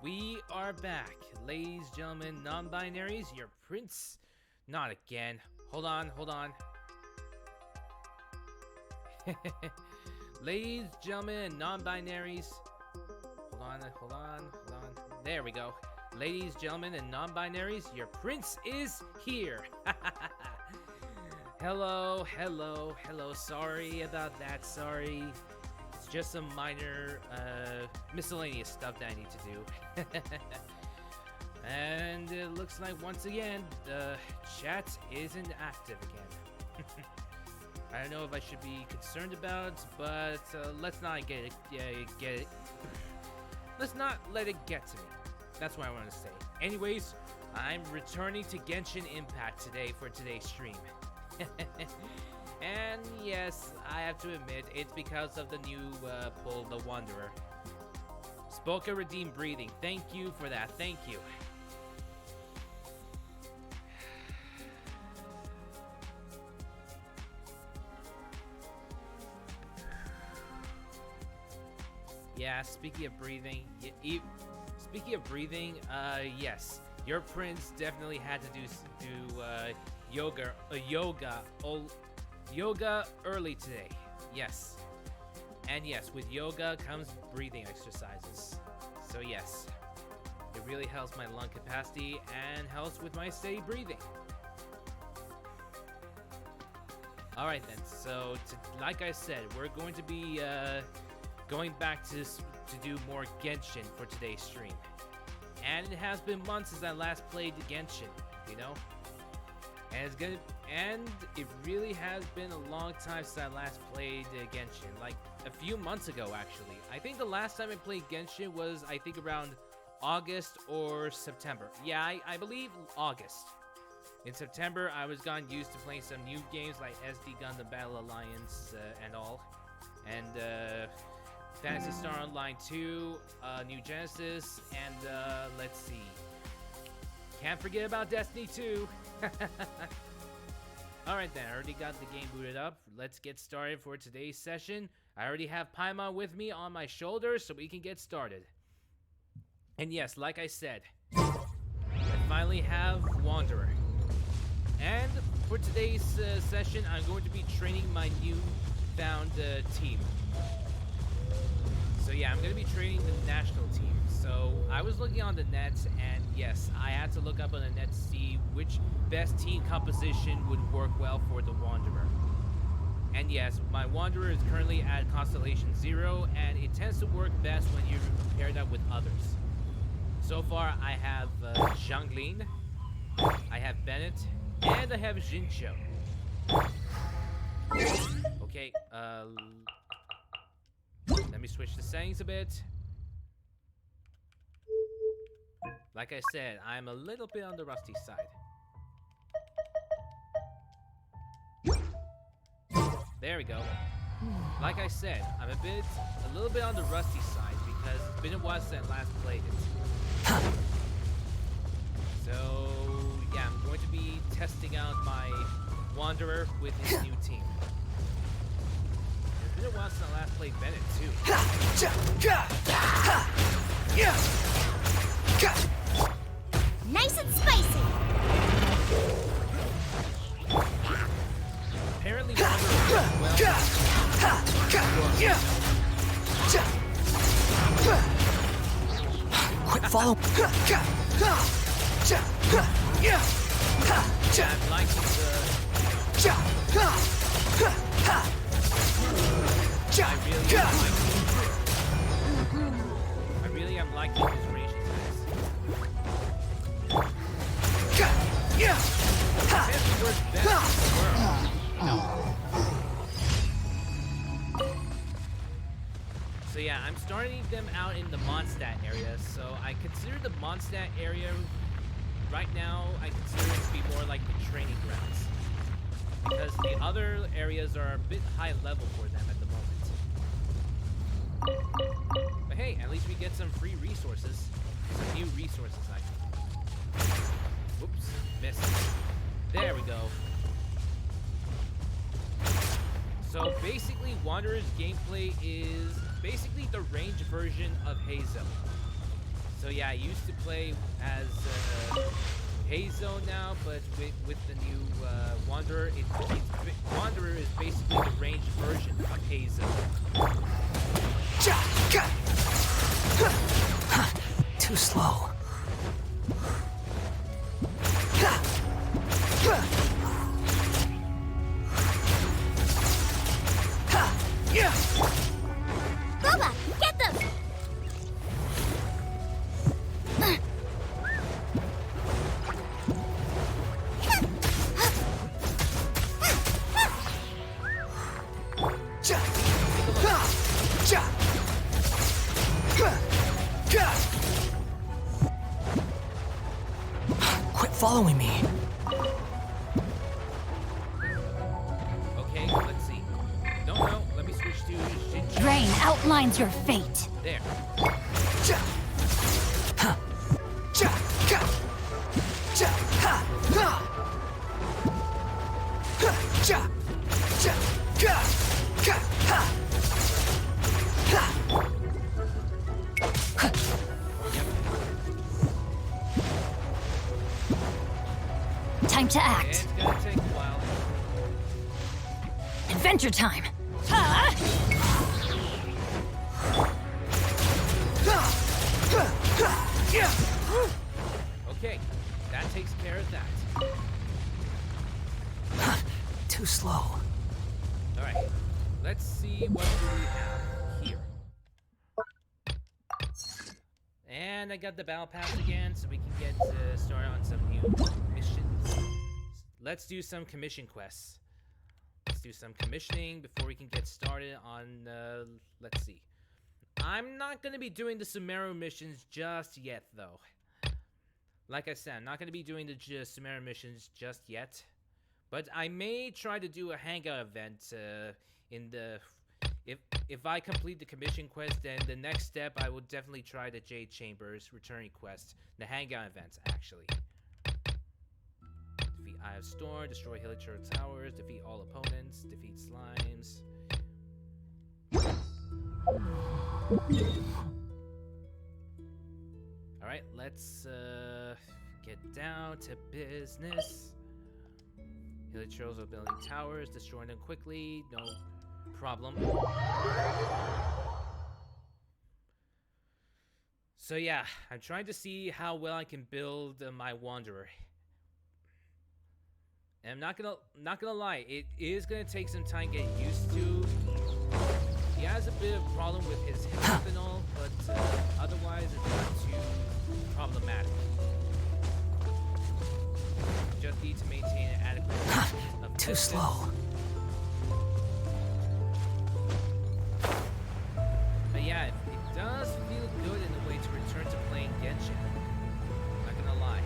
We are back, ladies, gentlemen, non-binaries. Your prince, not again. Hold on. Ladies, gentlemen, and non-binaries. Hold on. There we go. Ladies, gentlemen, and non-binaries, your prince is here. Hello. Sorry about that. Sorry. It's just some minor miscellaneous stuff that I need to do. And it looks like once again the chat isn't active again. I don't know if I should be concerned about, but let's not get it. Let's not let it get to me. That's what I want to say. Anyways, I'm returning to Genshin Impact today for today's stream. And yes, I have to admit, it's because of the new pull, the Wanderer. Spoka Redeem Breathing. Thank you for that. Thank you. Yeah, speaking of breathing, yes, your prince definitely had to do yoga early today. Yes, and yes, with yoga comes breathing exercises. So yes, it really helps my lung capacity and helps with my steady breathing. All right then. So like I said, we're going to be going back to do more Genshin for today's stream. And it has been months since I last played Genshin, you know? And it really has been a long time since I last played Genshin, like a few months ago actually. I think the last time I played Genshin was, I think, around August or September. Yeah, I believe August. In September, I was gotten used to playing some new games like SD Gundam Battle Alliance and all. And Phantasy Star Online 2, New Genesis, and let's see. Can't forget about Destiny 2. Alright then, I already got the game booted up. Let's get started for today's session. I already have Paimon with me on my shoulders, so we can get started. And yes, like I said, I finally have Wanderer. And for today's session, I'm going to be training my newfound team. So yeah, I'm going to be training the national team. So I was looking on the net, and yes, I had to look up on the net to see which best team composition would work well for the Wanderer. And yes, my Wanderer is currently at Constellation 0, and it tends to work best when you pair that with others. So far, I have Zhanglin, I have Bennett, and I have Jincho. Okay, let me switch the settings a bit. Like I said, I'm a little bit on the rusty side. There we go. Like I said, I'm a little bit on the rusty side because it's been a while since I last played it. So yeah, I'm going to be testing out my Wanderer with his new team. It's been a while since I last played Bennett too. Nice and spicy. Apparently, Wanderer works well. Quick, follow. I'm liking I really am liking his range So yeah, I'm starting them out in the Mondstadt area. So I consider the Mondstadt area right now, I consider it to be more like the training grounds. Because the other areas are a bit high level for them at the moment. But hey, at least we get some free resources. Some new resources, I think. Whoops, missed. There we go. So basically, Wanderer's gameplay is basically the range version of Hazo. So yeah, I used to play as Hazo now, but with the new Wanderer, Wanderer is basically the range version of Hazo. Too slow. Boba, get them! Quit following me. Okay, let's see. No, let me switch to Genshin. Rain outlines your fate. There. Time to act. It's gonna take a while. Adventure time. Okay, that takes care of that. Too slow. Alright, let's see what do we have here. And I got the battle pass again, so we can get started on some new missions. Let's do some commission quests. Let's do some commissioning before we can get started on, let's see. I'm not going to be doing the Sumeru missions just yet, though. Like I said, I'm not going to be doing the Sumeru missions just yet. But I may try to do a hangout event in the... If I complete the commission quest, then the next step I will definitely try the Jade Chambers returning quest. The hangout events, actually. Defeat Eye of Storm, destroy Hilichurl Towers, defeat all opponents, defeat slimes. Alright, let's get down to business. Hilichurls are building towers, destroying them quickly, no problem. So yeah, I'm trying to see how well I can build my Wanderer. And I'm not gonna lie, it is gonna take some time getting used to. He has a bit of problem with his health and all, but otherwise it's not too problematic. Just need to maintain an adequate amount of Too distance. slow. But yeah, it does feel good in a way to return to playing Genshin. Not gonna lie.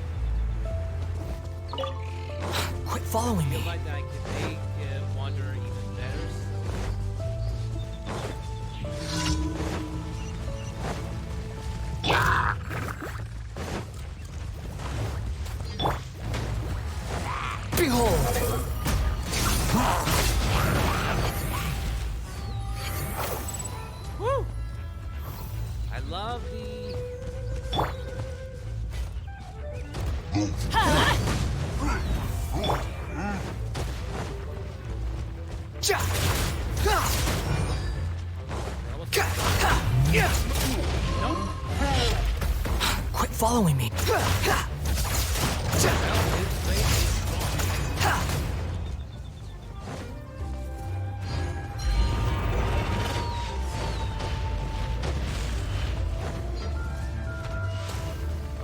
Quit following I me. feel like I can make Wanderer even better. Behold! Woo! I love the... Quit following me.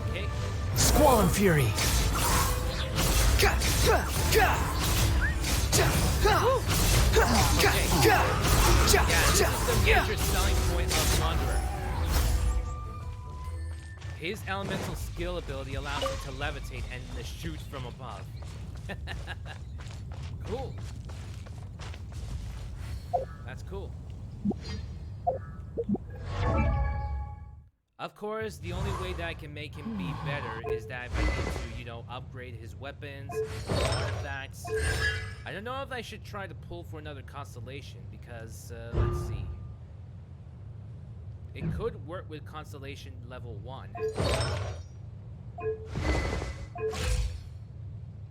Okay. Squall Fury. Yeah, this is the major selling point of Wanderer. His elemental skill ability allows him to levitate and to shoot from above. Cool. That's cool. Of course, the only way that I can make him be better is that I need to, you know, upgrade his weapons, artifacts. I don't know if I should try to pull for another constellation because, let's see. It could work with Constellation level 1.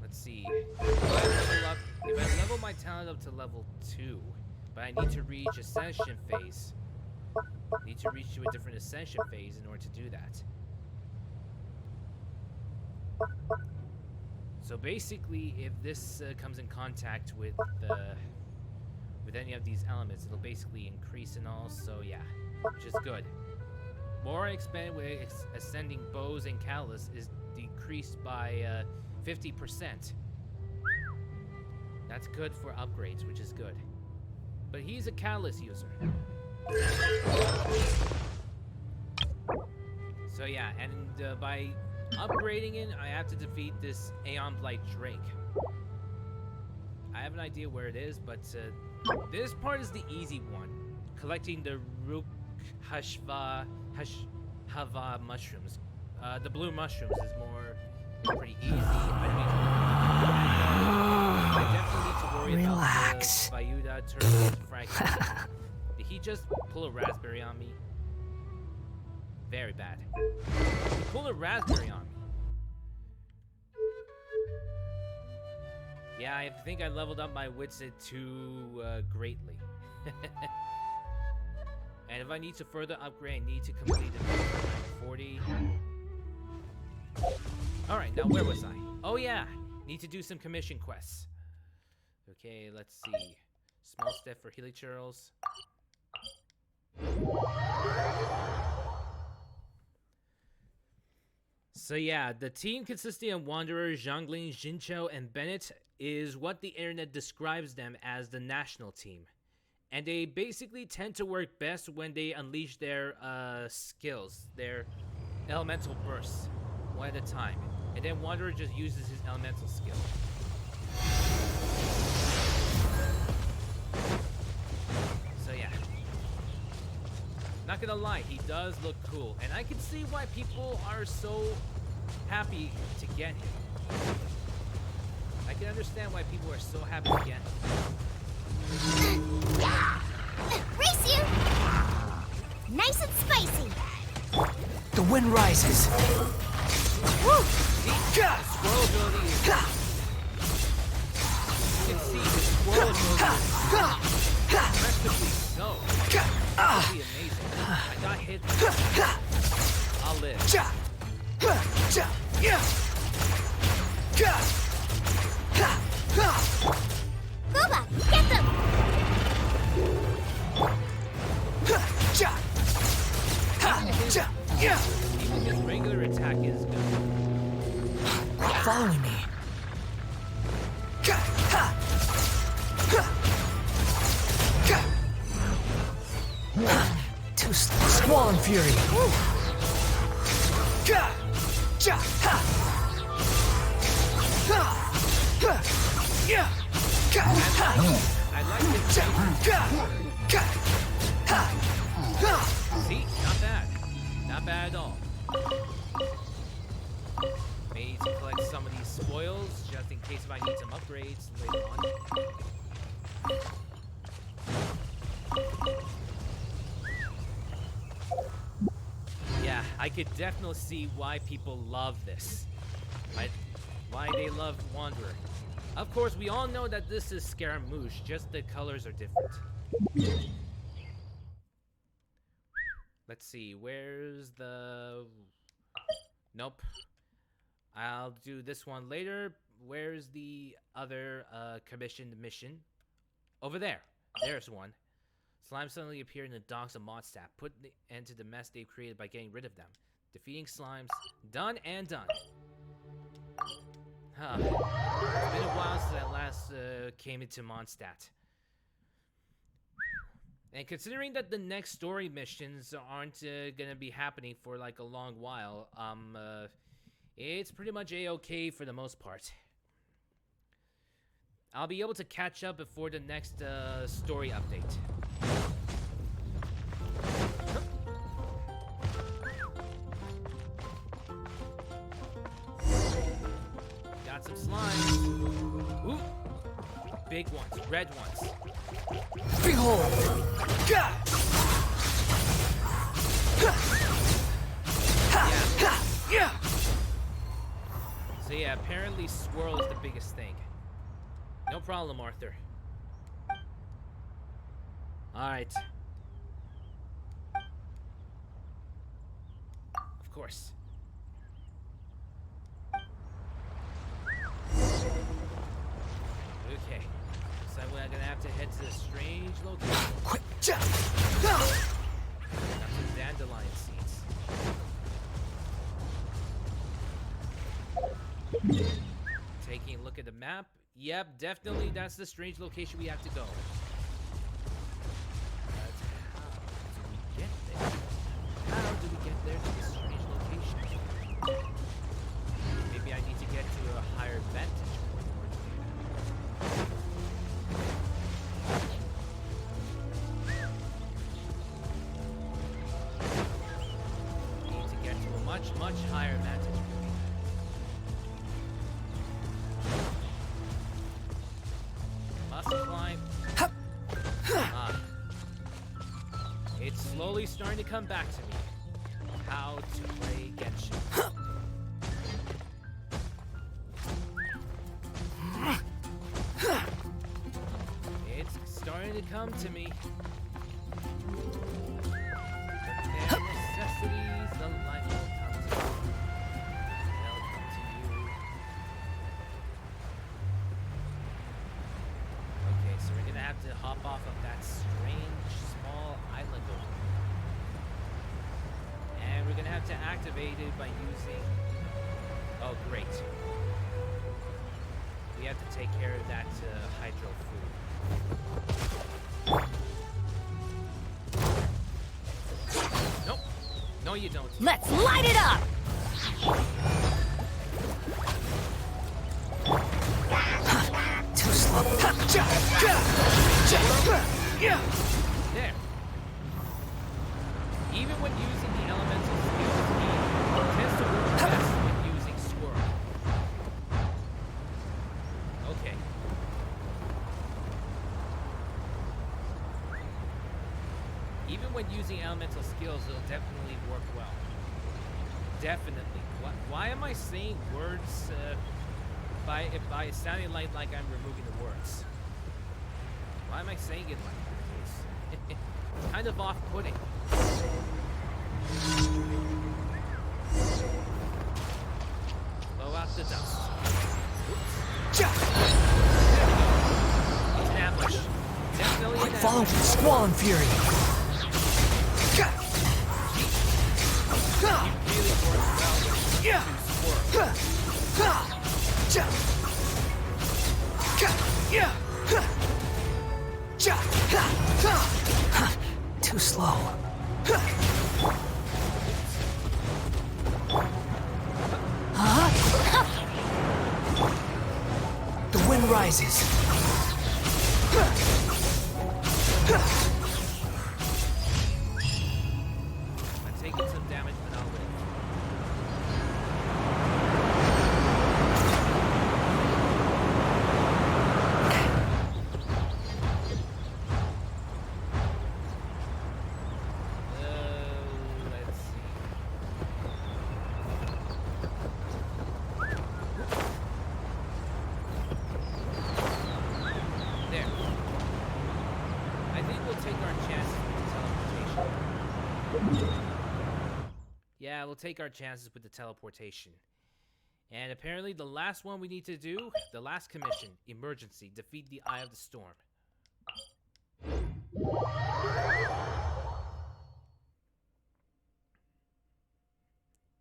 Let's see. If I level my talent up to level 2, but I need to reach Ascension phase. I need to reach to a different Ascension phase in order to do that. So basically, if this comes in contact with any of these elements, it'll basically increase and all. So yeah, which is good. More I expand with ascending bows and catalyst is decreased by 50%. That's good for upgrades, which is good. But he's a catalyst user. So yeah, and by upgrading it, I have to defeat this Aeon Blight Drake. I have an idea where it is, but this part is the easy one. Collecting the Hava mushrooms. The blue mushrooms is pretty easy. I definitely need to worry Relax. about Bayuda turning fragment. Did he just pull a raspberry on me? Very bad. He pulled a raspberry on me. Yeah, I think I leveled up my Witsit too greatly. And if I need to further upgrade, I need to complete it 40. Alright, now where was I? Oh yeah, need to do some commission quests. Okay, let's see. Small step for Helichurls. So yeah, the team consisting of Wanderer, Zhongling, Jincho, and Bennett is what the internet describes them as the national team. And they basically tend to work best when they unleash their skills, their elemental bursts, one at a time. And then Wanderer just uses his elemental skill. So yeah. Not gonna lie, he does look cool. And I can see why people are so happy to get him. I can understand why people are so happy to get him. Race you! Nice and spicy! The wind rises. Woo! See? Squirrel ability is... You can see the squirrel ability is impressively so. That'll be amazing. I got hit. I'll live. Boba, get them! Even his regular attack is good. Quit following me. Too slow. Squall and Fury. I like this. See? Not bad. Not bad at all. May need to collect some of these spoils, just in case if I need some upgrades later on. Yeah, I could definitely see why people love this. Why they love Wanderer. Of course, we all know that this is Scaramouche, just the colors are different. Let's see, where's the... Nope. I'll do this one later. Where's the other commissioned mission? Over there. There's one. Slime suddenly appeared in the docks of Mondstadt. Put the end to the mess they've created by getting rid of them. Defeating slimes. Done and done. Huh. It's been a while since I last came into Mondstadt. And considering that the next story missions aren't gonna be happening for like a long while, it's pretty much a-okay for the most part. I'll be able to catch up before the next story update. Got some slimes. Ooh. Big ones, red ones. Behold! So yeah, apparently swirl is the biggest thing. No problem, Arthur. Alright. Of course. Okay. So I'm gonna have to head to the strange location. Quick. Got some dandelion seeds. Taking a look at the map. Yep, definitely that's the strange location we have to go. But how do we get there to this strange location? Maybe I need to get to a higher vantage point in order to do that. Need to get to a much, much higher vantage point. Must climb. Ah. It's slowly starting to come back to me. How to play Genshin. It's starting to come to me. The necessities of life will come to you. They'll come to you. Okay, so we're gonna have to hop off of that strange small island over there. And we're gonna have to activate it by using... Oh, great. We have to take care of that hydro food. Nope. No, you don't. Let's light it up! Too slow. There. Even when using the elemental skills, he tends to work best when using swirl. Okay. Even when using elemental skills, it'll definitely work well. Definitely. Why am I saying words by sounding like I'm removing the words? Why am I saying it like that? It's kind of off-putting. Blow out the dust. Oops. It's an ambush. Definitely an Follow ambush. Squall and Fury. Really works well when you swirl. Too slow. The wind rises. I'm taking some damage, but I'll live. Let's see. There. I think we'll take our chances with the teleportation. Yeah, we'll take our chances with the teleportation. And apparently the last one we need to do, the last commission, emergency, defeat the Eye of the Storm.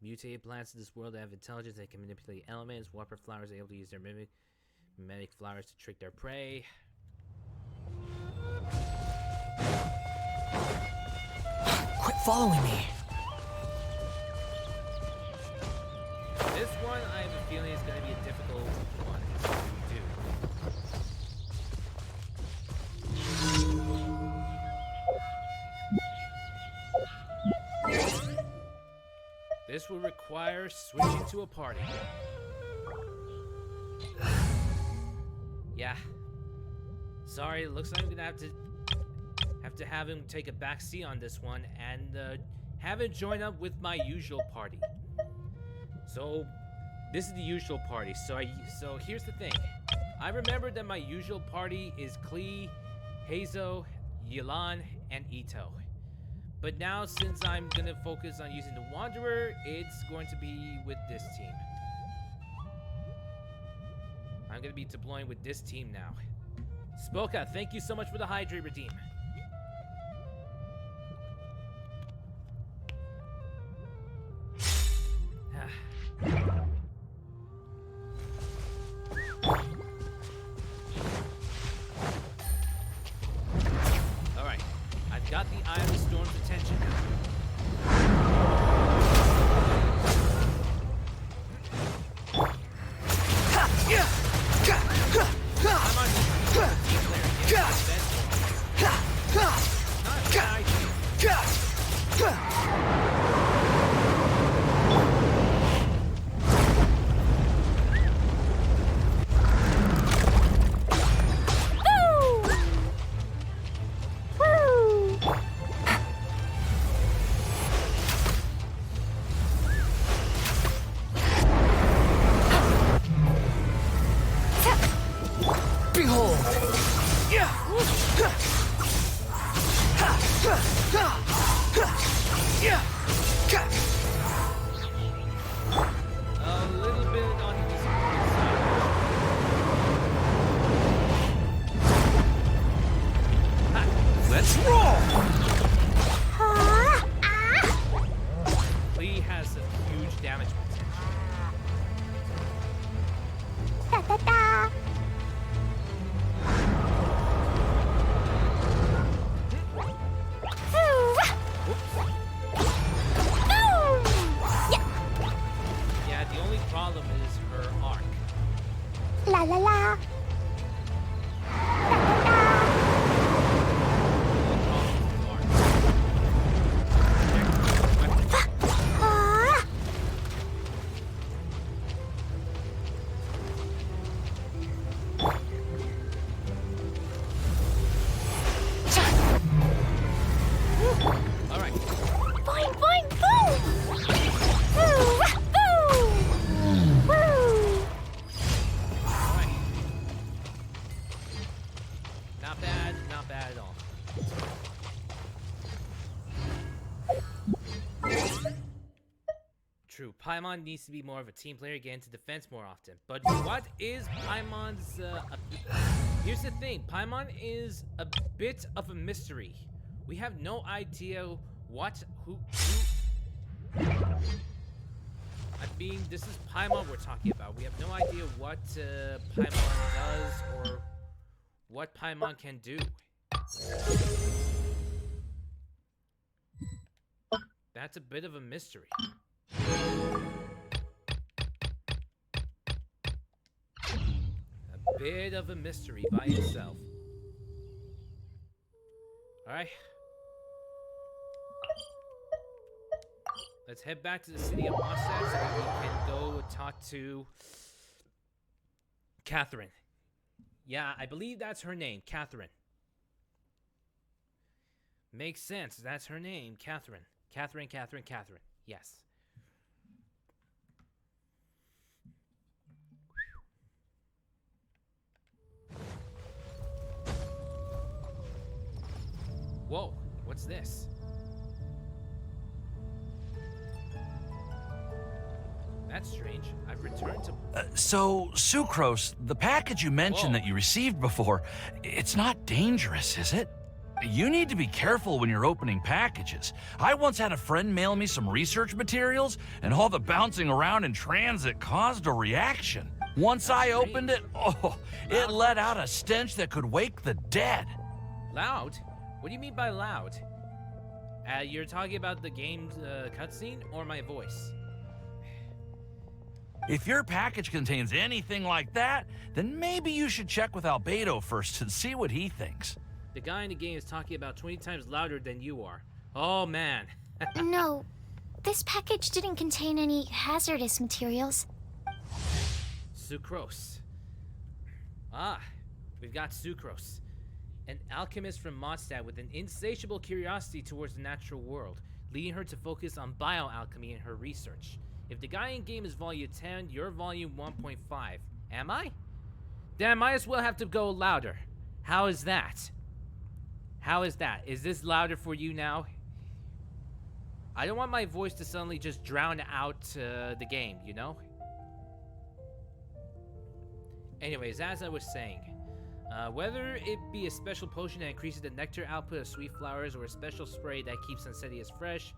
Mutated plants in this world that have intelligence, they can manipulate elements. Warper flowers are able to use their mimetic flowers to trick their prey. Quit following me. This one, I have a feeling is going to be a difficult one to do. This will require switching to a party. Yeah. Sorry, it looks like I'm gonna have to have him take a back seat on this one and haven't joined up with my usual party. So, this is the usual party. So here's the thing. I remember that my usual party is Klee, Hazo, Yelan, and Ito. But now, since I'm gonna focus on using the Wanderer, it's going to be with this team. I'm gonna be deploying with this team now. Spoka, thank you so much for the Hydrate redeem. Alright, I've got the Eye of the Storm's attention now. I'm on Behold! a little bit on the disappointing side. Let's roll! Lee has a huge damage potential. Da da da. Yeah, the only problem is her arc. La la la. Alright, Boing boing boom. Woo, boom. Woo. alright. Not bad at all. True, Paimon needs to be more of a team player, get into defense more often. But what is Paimon's, here's the thing, Paimon is a bit of a mystery. We have no idea who I mean, this is Paimon we're talking about. We have no idea what Paimon does or what Paimon can do. That's a bit of a mystery. A bit of a mystery by itself. Alright. Let's head back to the city of Mondstadt so that we can go talk to Catherine. Yeah, I believe that's her name, Catherine. Makes sense, that's her name, Catherine. Catherine. Yes. Whoa, what's this? That's strange. I've returned to... So, Sucrose, the package you mentioned Whoa. that you received before, it's not dangerous, is it? You need to be careful when you're opening packages. I once had a friend mail me some research materials, and all the bouncing around in transit caused a reaction. Once I opened it, it let out a stench that could wake the dead. Loud? What do you mean by loud? You're talking about the game's cutscene or my voice? If your package contains anything like that, then maybe you should check with Albedo first and see what he thinks. The guy in the game is talking about 20 times louder than you are. Oh, man. No, this package didn't contain any hazardous materials. Sucrose. Ah, we've got Sucrose. An alchemist from Mondstadt with an insatiable curiosity towards the natural world. leading her to focus on bioalchemy in her research. If the guy in game is volume 10, you're volume 1.5. Am I? Then I might as well have to go louder. How is that? How is that? Is this louder for you now? I don't want my voice to suddenly just drown out the game, you know? Anyways, as I was saying, whether it be a special potion that increases the nectar output of sweet flowers or a special spray that keeps Sunsettias fresh,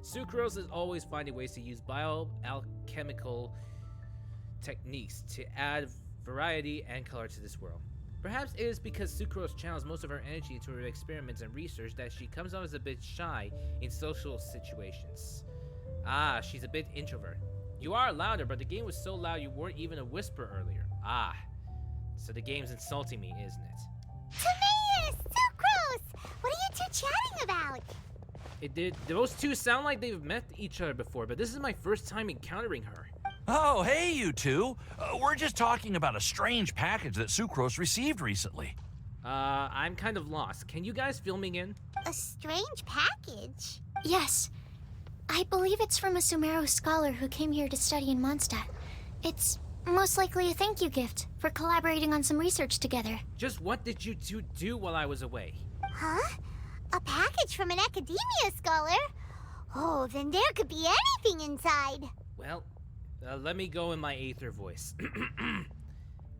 Sucrose is always finding ways to use bioalchemical techniques to add variety and color to this world. Perhaps it is because Sucrose channels most of her energy into her experiments and research that she comes off as a bit shy in social situations. Ah, she's a bit introvert. You are louder, but the game was so loud you weren't even a whisper earlier. Ah, so the game's insulting me, isn't it? Timaeus! Sucrose! What are you two chatting about? Those two sound like they've met each other before, but this is my first time encountering her. Oh, hey, you two. We're just talking about a strange package that Sucrose received recently. I'm kind of lost. Can you guys fill me in? A strange package? Yes. I believe it's from a Sumeru scholar who came here to study in Mondstadt. It's most likely a thank you gift for collaborating on some research together. Just what did you two do while I was away? Huh? A package from an academia scholar? Oh, then there could be anything inside. Well, let me go in my Aether voice.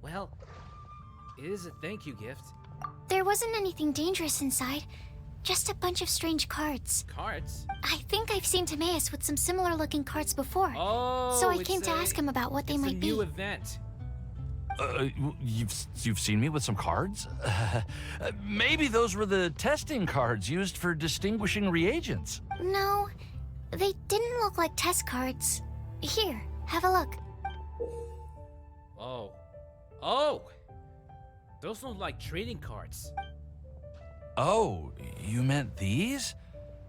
Well, it is a thank you gift. There wasn't anything dangerous inside, just a bunch of strange cards. Cards? I think I've seen Timaeus with some similar looking cards before. Oh, so I came to ask him about what they might be. It's a new event. You've seen me with some cards? Maybe those were the testing cards used for distinguishing reagents. No, they didn't look like test cards. Here, have a look. Oh! Those look like trading cards. Oh, you meant these?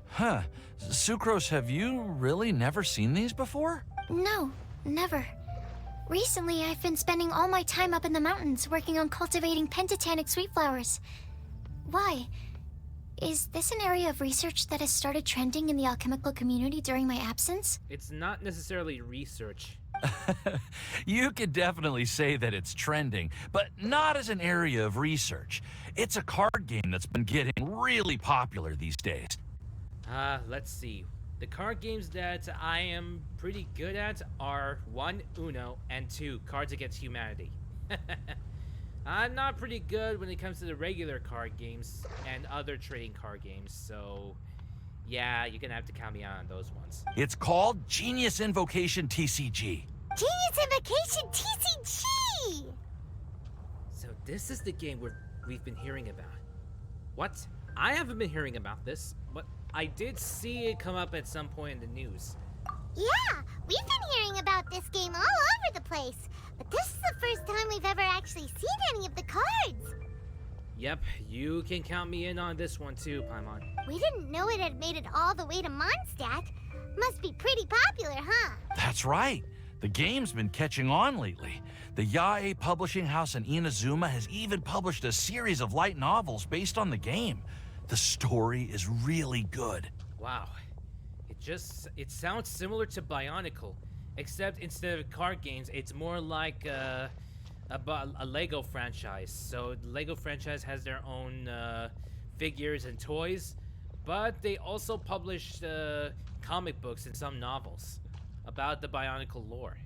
Huh. Sucrose, have you really never seen these before? No, never. Recently, I've been spending all my time up in the mountains working on cultivating pentatanic sweet flowers. Why? Is this an area of research that has started trending in the alchemical community during my absence? It's not necessarily research. You could definitely say that it's trending, but not as an area of research. It's a card game that's been getting really popular these days. Let's see. The card games that I am pretty good at are 1, Uno, and 2, Cards Against Humanity. I'm not pretty good when it comes to the regular card games and other trading card games, so yeah, you're gonna have to count me out on those ones. It's called Genius Invocation TCG. Genius Invocation TCG! So this is the game we've been hearing about. What? I haven't been hearing about this, but I did see it come up at some point in the news. Yeah, we've been hearing about this game all over the place, but this is the first time we've ever actually seen any of the cards. Yep, you can count me in on this one too, Paimon. We didn't know it had made it all the way to Mondstadt. Must be pretty popular, huh? That's right. The game's been catching on lately. The Yae publishing house in Inazuma has even published a series of light novels based on the game. The story is really good. Wow. It sounds similar to Bionicle, except instead of card games, it's more like a Lego franchise. So the Lego franchise has their own figures and toys, but they also publish comic books and some novels about the Bionicle lore.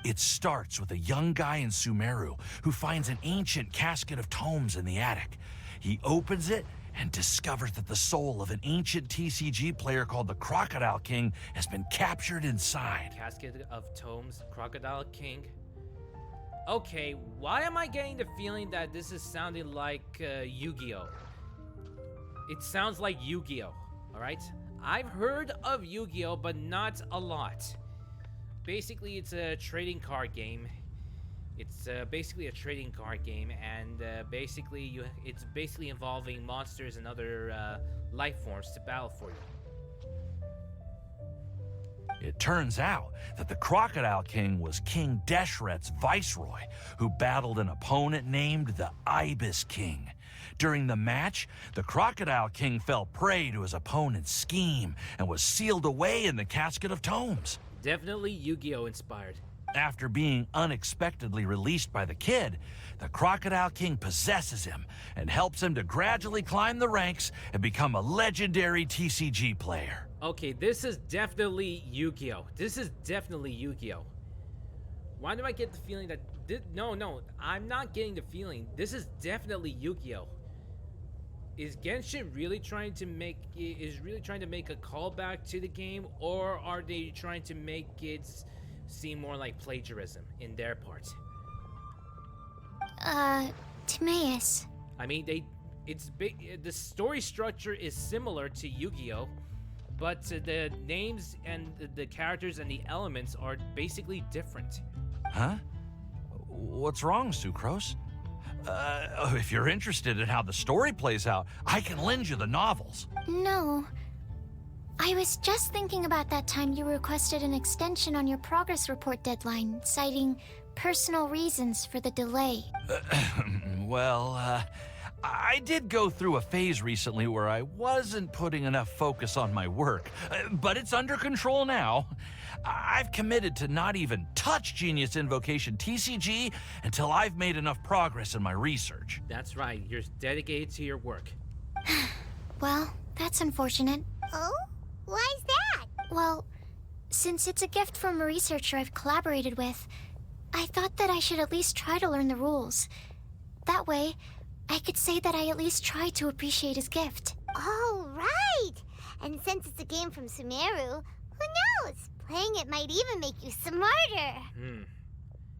It starts with a young guy in Sumeru who finds an ancient casket of tomes in the attic. He opens it and discovers that the soul of an ancient TCG player called the Crocodile King has been captured inside. Casket of Tomes, Crocodile King. Okay, why am I getting the feeling that this is sounding like Yu-Gi-Oh? It sounds like Yu-Gi-Oh, alright? I've heard of Yu-Gi-Oh, but not a lot. Basically, it's a trading card game. It's basically a trading card game, and it's basically involving monsters and other life forms to battle for you. It turns out that the Crocodile King was King Deshret's viceroy, who battled an opponent named the Ibis King. During the match, the Crocodile King fell prey to his opponent's scheme and was sealed away in the Casket of Tomes. Definitely Yu-Gi-Oh! Inspired. After being unexpectedly released by the kid, the Crocodile King possesses him and helps him to gradually climb the ranks and become a legendary TCG player. Okay, this is definitely Yu-Gi-Oh! This is definitely Yu-Gi-Oh! Why do I get the feeling that... No, I'm not getting the feeling. This is definitely Yu-Gi-Oh! Is Genshin really trying to make a callback to the game, or are they trying to make it seem more like plagiarism in their part? Timaeus. I mean, the story structure is similar to Yu-Gi-Oh!, but the names and the characters and the elements are basically different. Huh? What's wrong, Sucrose? If you're interested in how the story plays out, I can lend you the novels. No. I was just thinking about that time you requested an extension on your progress report deadline, citing personal reasons for the delay. I did go through a phase recently where I wasn't putting enough focus on my work, but it's under control now. I've committed to not even touch Genius Invocation TCG until I've made enough progress in my research. That's right, you're dedicated to your work. Well, that's unfortunate. Oh? Why's that? Well, since it's a gift from a researcher I've collaborated with, I thought that I should at least try to learn the rules. That way, I could say that I at least tried to appreciate his gift. Oh, right! And since it's a game from Sumeru, who knows? Playing it might even make you smarter.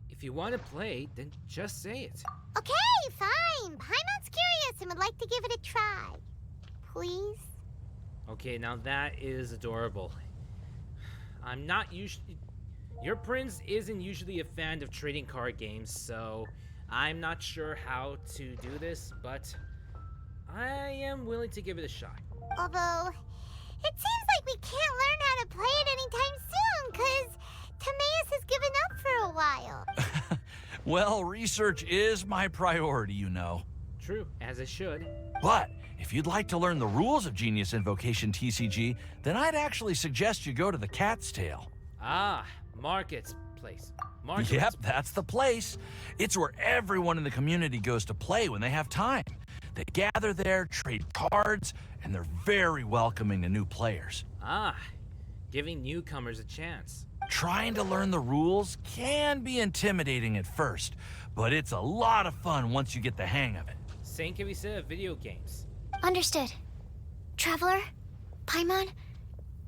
If you want to play, then just say it. Okay, fine. Paimon's curious and would like to give it a try. Please? Okay, now that is adorable. I'm not usually... Your prince isn't usually a fan of trading card games, so I'm not sure how to do this, but I am willing to give it a shot. Although, it seems like we can't learn how to play it anytime soon, because Timaeus has given up for a while. Well, research is my priority, you know. True, as it should. But if you'd like to learn the rules of Genius Invocation TCG, then I'd actually suggest you go to the Cat's Tail. Ah, Marketplace. Yep, that's the place. It's where everyone in the community goes to play when they have time. They gather there, trade cards, and they're very welcoming to new players. Ah, giving newcomers a chance. Trying to learn the rules can be intimidating at first, but it's a lot of fun once you get the hang of it. Same can be said of video games. Understood. Traveler? Paimon?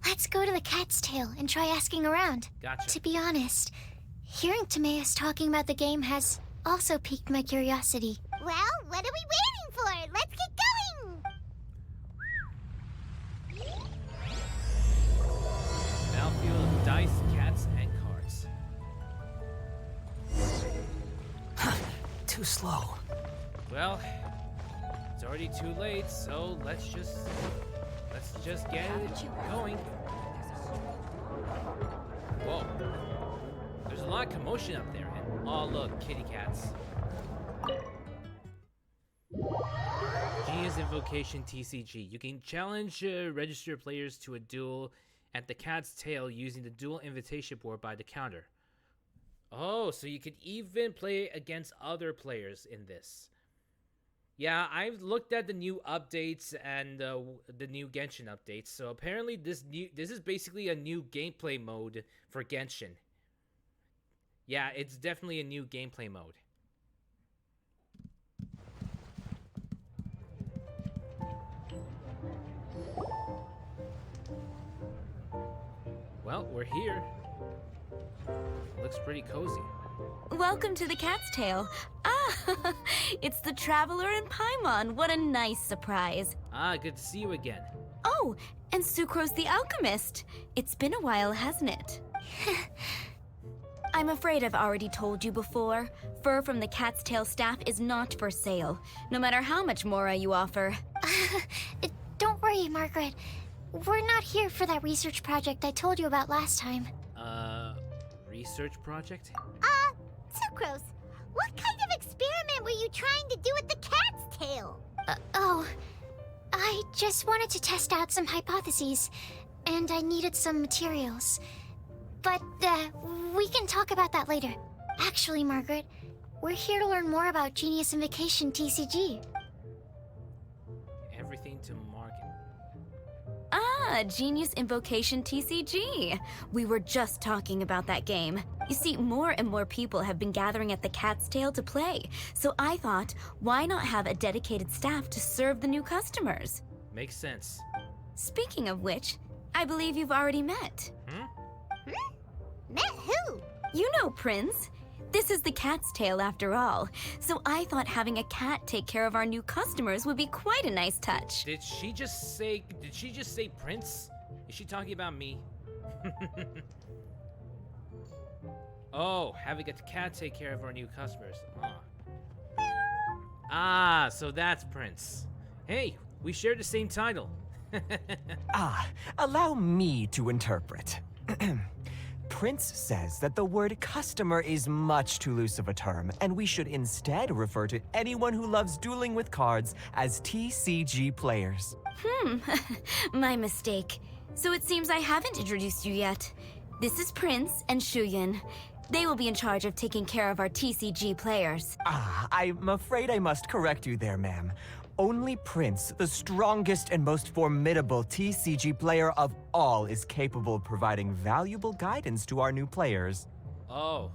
Let's go to the Cat's Tail and try asking around. Gotcha. To be honest, hearing Timaeus talking about the game has also piqued my curiosity. Well, what are we waiting for? Let's get going! Battlefield of dice, cats, and cards. Too slow. Well, it's already too late, so let's just get it going. Whoa. There's a lot of commotion up there, and oh look, kitty cats. Genius Invocation TCG. You can challenge registered players to a duel at the Cat's Tail using the duel invitation board by the counter. Oh, so you could even play against other players in this. Yeah, I've looked at the new updates and the new Genshin updates. So apparently this is basically a new gameplay mode for Genshin. Yeah, it's definitely a new gameplay mode. Well, we're here. Looks pretty cozy. Welcome to the Cat's Tail. Ah, it's the Traveler and Paimon. What a nice surprise. Ah, good to see you again. Oh, and Sucrose the Alchemist. It's been a while, hasn't it? I'm afraid I've already told you before. Fur from the Cat's Tail staff is not for sale, no matter how much Mora you offer. Don't worry, Margaret. we're not here for that research project I told you about last time. Research project? Sucrose, what kind of experiment were you trying to do with the cat's tail? I just wanted to test out some hypotheses, and I needed some materials. But, we can talk about that later. Actually, Margaret, we're here to learn more about Genius Invocation TCG. Everything to market. Ah, Genius Invocation TCG. We were just talking about that game. You see, more and more people have been gathering at the Cat's Tail to play, so I thought, why not have a dedicated staff to serve the new customers? Makes sense. Speaking of which, I believe you've already met. Met who? You know Prince. This is the Cat's Tail after all, so I thought having a cat take care of our new customers would be quite a nice touch. Did she just say Prince? Is she talking about me? Oh, having a cat take care of our new customers. Ah, so that's Prince. Hey, we share the same title. Allow me to interpret. Prince says that the word customer is much too loose of a term, and we should instead refer to anyone who loves dueling with cards as TCG players. My mistake. So it seems I haven't introduced you yet. This is Prince and Shuyan. They will be in charge of taking care of our TCG players. I'm afraid I must correct you there, ma'am. Only Prince, the strongest and most formidable TCG player of all, is capable of providing valuable guidance to our new players. Oh.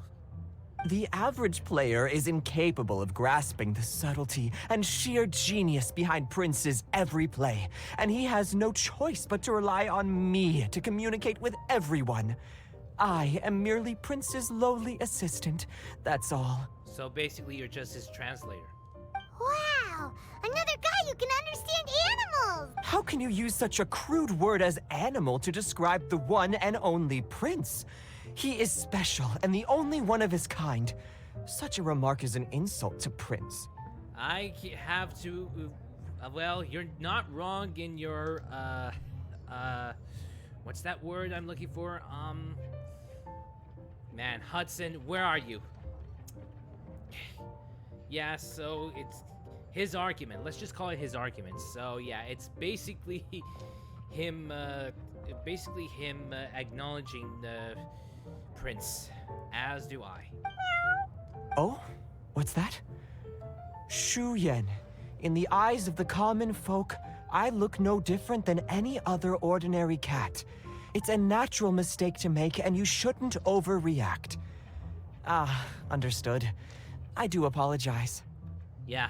The average player is incapable of grasping the subtlety and sheer genius behind Prince's every play, and he has no choice but to rely on me to communicate with everyone. I am merely Prince's lowly assistant, that's all. So basically you're just his translator. Wow! Another guy who can understand animals! How can you use such a crude word as animal to describe the one and only Prince? He is special and the only one of his kind. Such a remark is an insult to Prince. I have to... well, you're not wrong in your, what's that word I'm looking for? Man, Hudson, where are you? Yeah, so it's his argument. Let's just call it his argument. So yeah, it's basically him acknowledging the Prince, as do I. Oh? What's that? Shuyan. In the eyes of the common folk, I look no different than any other ordinary cat. It's a natural mistake to make, and you shouldn't overreact. Understood. I do apologize. Yeah.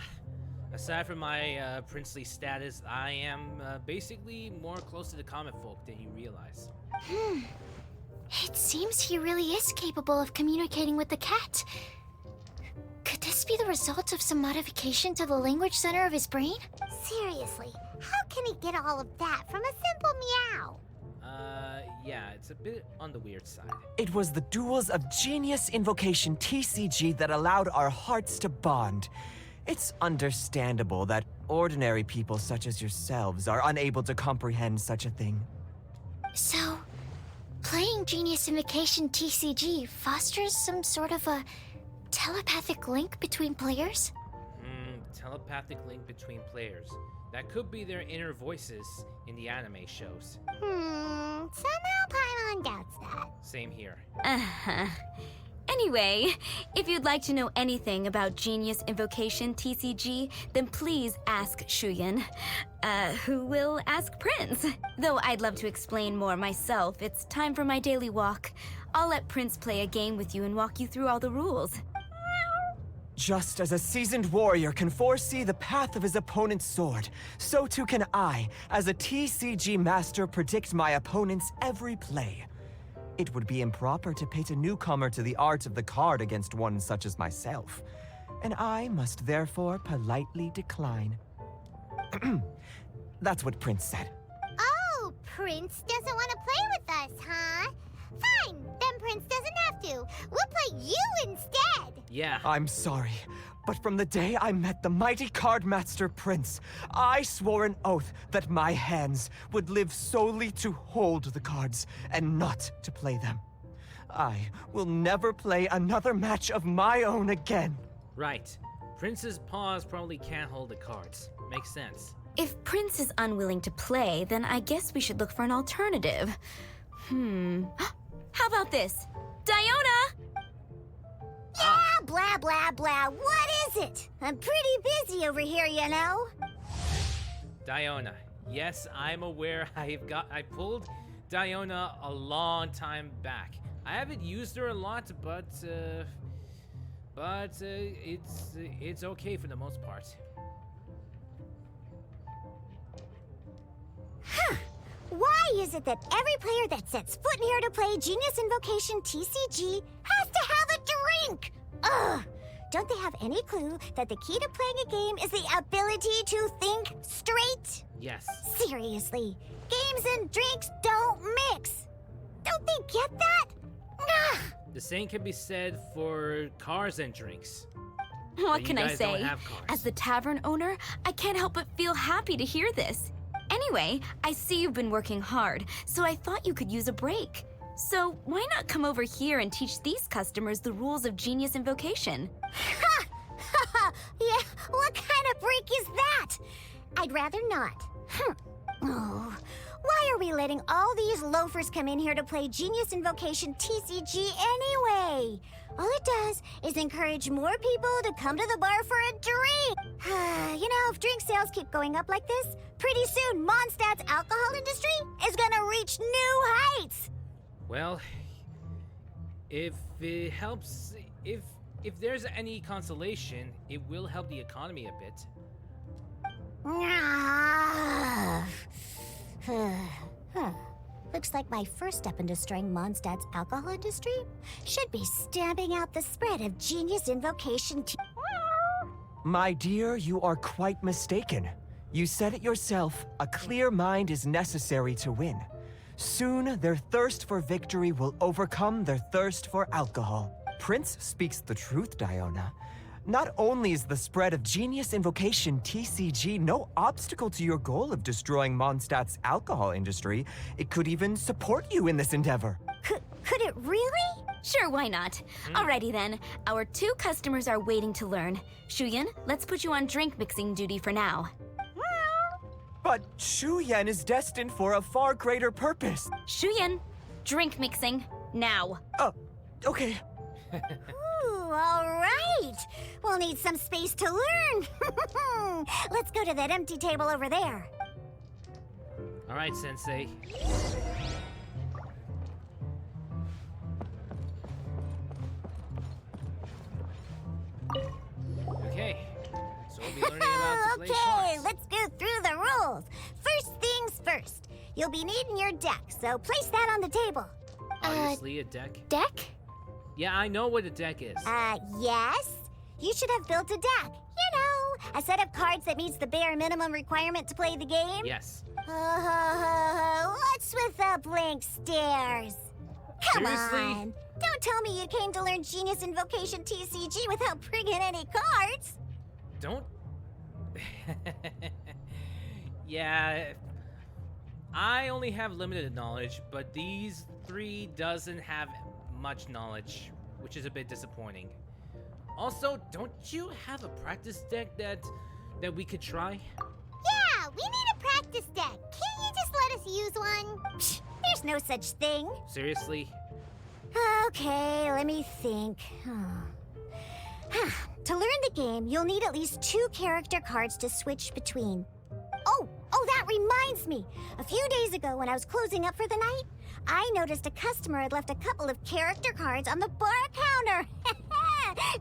Aside from my princely status, I am basically more close to the common folk than you realize. It seems he really is capable of communicating with the cat. Could this be the result of some modification to the language center of his brain? Seriously, how can he get all of that from a simple meow? Yeah, it's a bit on the weird side. It was the duels of Genius Invocation TCG that allowed our hearts to bond. It's understandable that ordinary people such as yourselves are unable to comprehend such a thing. So, playing Genius Invocation TCG fosters some sort of a telepathic link between players? Telepathic link between players. That could be their inner voices in the anime shows. Somehow Paimon doubts that. Same here. Anyway, if you'd like to know anything about Genius Invocation TCG, then please ask Shuyan, who will ask Prince. Though I'd love to explain more myself, it's time for my daily walk. I'll let Prince play a game with you and walk you through all the rules. Just as a seasoned warrior can foresee the path of his opponent's sword, so too can I, as a TCG master, predict my opponent's every play. It would be improper to pit a newcomer to the art of the card against one such as myself, and I must therefore politely decline. That's what Prince said. Oh, Prince doesn't want to play with us, huh? Fine, then Prince doesn't have to. We'll play you instead. Yeah. I'm sorry, But from the day I met the mighty card master Prince, I swore an oath that my hands would live solely to hold the cards and not to play them. I will never play another match of my own again. Right. Prince's paws probably can't hold the cards. Makes sense. If Prince is unwilling to play, then I guess we should look for an alternative. How about this? Diona! Yeah, blah, blah, blah. What is it? I'm pretty busy over here, you know. Diona. Yes, I'm aware I pulled Diona a long time back. I haven't used her a lot, but it's okay for the most part. Huh. Why is it that every player that sets foot in here to play Genius Invocation TCG has to have a drink? Ugh! Don't they have any clue that the key to playing a game is the ability to think straight? Yes. Seriously, games and drinks don't mix. Don't they get that? Ugh. The same can be said for cars and drinks. What But can you I guys don't say? have cars. As the tavern owner, I can't help but feel happy to hear this. Anyway, I see you've been working hard, so I thought you could use a break. So why not come over here and teach these customers the rules of Genius Invocation? Ha! Ha ha! Yeah, what kind of break is that? I'd rather not. Oh, why are we letting all these loafers come in here to play Genius Invocation TCG anyway? All it does is encourage more people to come to the bar for a drink. You know, if drink sales keep going up like this, pretty soon Mondstadt's alcohol industry is gonna reach new heights. Well, if it helps, if there's any consolation, it will help the economy a bit. Looks like my first step in destroying Mondstadt's alcohol industry should be stamping out the spread of Genius Invocation My dear, you are quite mistaken. You said it yourself, a clear mind is necessary to win. Soon, their thirst for victory will overcome their thirst for alcohol. Prince speaks the truth, Diona. Not only is the spread of Genius Invocation TCG no obstacle to your goal of destroying Mondstadt's alcohol industry, it could even support you in this endeavor. Could it really? Sure, why not? Alrighty then, our 2 customers are waiting to learn. Shuyan, let's put you on drink mixing duty for now. But Shuyan is destined for a far greater purpose. Shuyan, drink mixing, now. Okay. Ooh, all right. We'll need some space to learn. Let's go to that empty table over there. All right, Sensei. Okay, so we'll be learning about to play Okay, cards. let's go through the rules. First things first. You'll be needing your deck, so place that on the table. Obviously, a deck. Deck? Yeah, I know what a deck is. Yes? You should have built a deck. You know, a set of cards that meets the bare minimum requirement to play the game. Yes. What's with the blank stares? Come Seriously? on. Don't tell me you came to learn Genius Invocation TCG without bringing any cards. Don't. Yeah. I only have limited knowledge, but these 3 doesn't have much knowledge, which is a bit disappointing. Also, don't you have a practice deck that we could try? Yeah, we need a practice deck. Can't you just let us use one? Psh, there's no such thing. Seriously? Okay, let me think. To learn the game, you'll need at least 2 character cards to switch between. Oh, that reminds me. A few days ago, when I was closing up for the night, I noticed a customer had left a couple of character cards on the bar counter.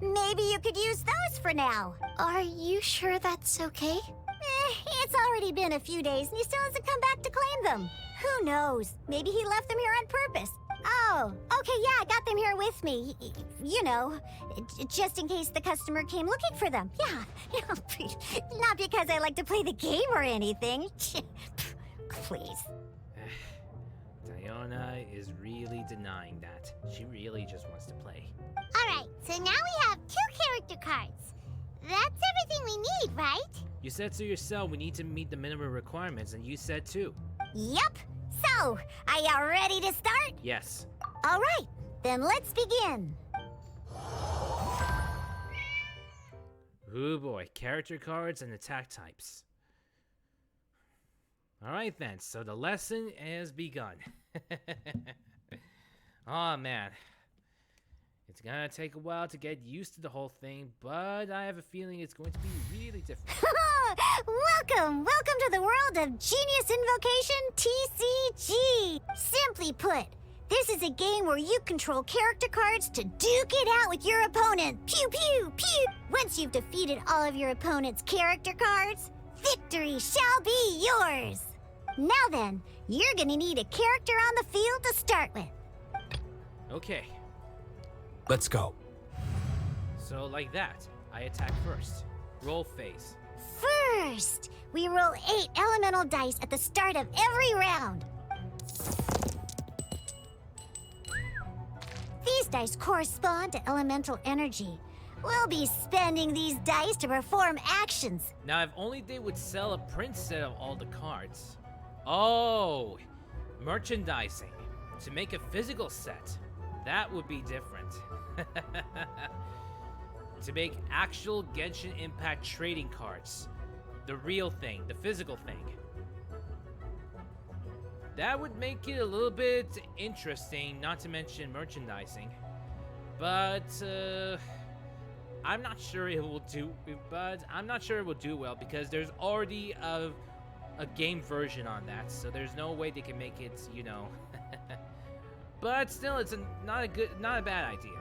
Maybe you could use those for now. Are you sure that's okay? It's already been a few days and he still hasn't come back to claim them. Who knows? Maybe he left them here on purpose. Oh, okay, yeah, I got them here with me. You know, just in case the customer came looking for them. Yeah, not because I like to play the game or anything. Please. Diona is really denying that. She really just wants to play. All right, so now we have 2 character cards. That's everything we need, right? You said so yourself we need to meet the minimum requirements, and you said too. Yup. So, are y'all ready to start? Yes. All right, then let's begin. Ooh boy, character cards and attack types. Alright then, so the lesson has begun. Oh man. It's gonna take a while to get used to the whole thing, but I have a feeling it's going to be really different. Welcome to the world of Genius Invocation TCG. Simply put, this is a game where you control character cards to duke it out with your opponent. Pew pew pew. Once you've defeated all of your opponent's character cards, victory shall be yours. Now then, you're gonna need a character on the field to start with. Okay, Let's go. so like that, I attack first. Roll phase. First, we roll 8 elemental dice at the start of every round. These dice correspond to elemental energy. We'll be spending these dice to perform actions. Now, if only they would sell a print set of all the cards. Oh, merchandising. To make a physical set. That would be different. To make actual Genshin Impact trading cards. The real thing, the physical thing. That would make it a little bit interesting, not to mention merchandising. But, I'm not sure it will do, well because there's already a game version on that, so there's no way they can make it, you know. But still, it's not a bad idea.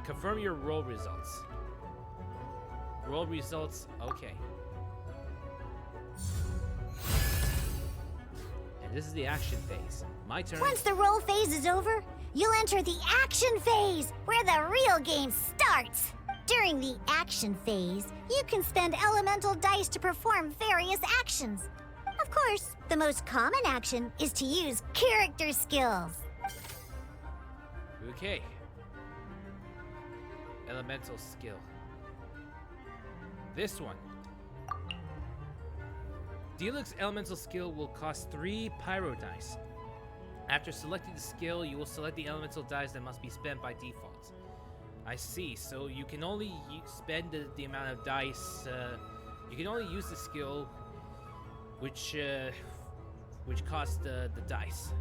Confirm your roll results. Roll results, okay. And this is the action phase. My turn. Once the roll phase is over, you'll enter the action phase, where the real game starts. During the action phase, you can spend elemental dice to perform various actions. Of course, the most common action is to use character skills. Okay. Elemental skill. This one. Deluxe elemental skill will cost 3 pyro dice. After selecting the skill, you will select the elemental dice that must be spent by default. I see, so you can only spend the amount of dice, you can only use the skill which costs the dice.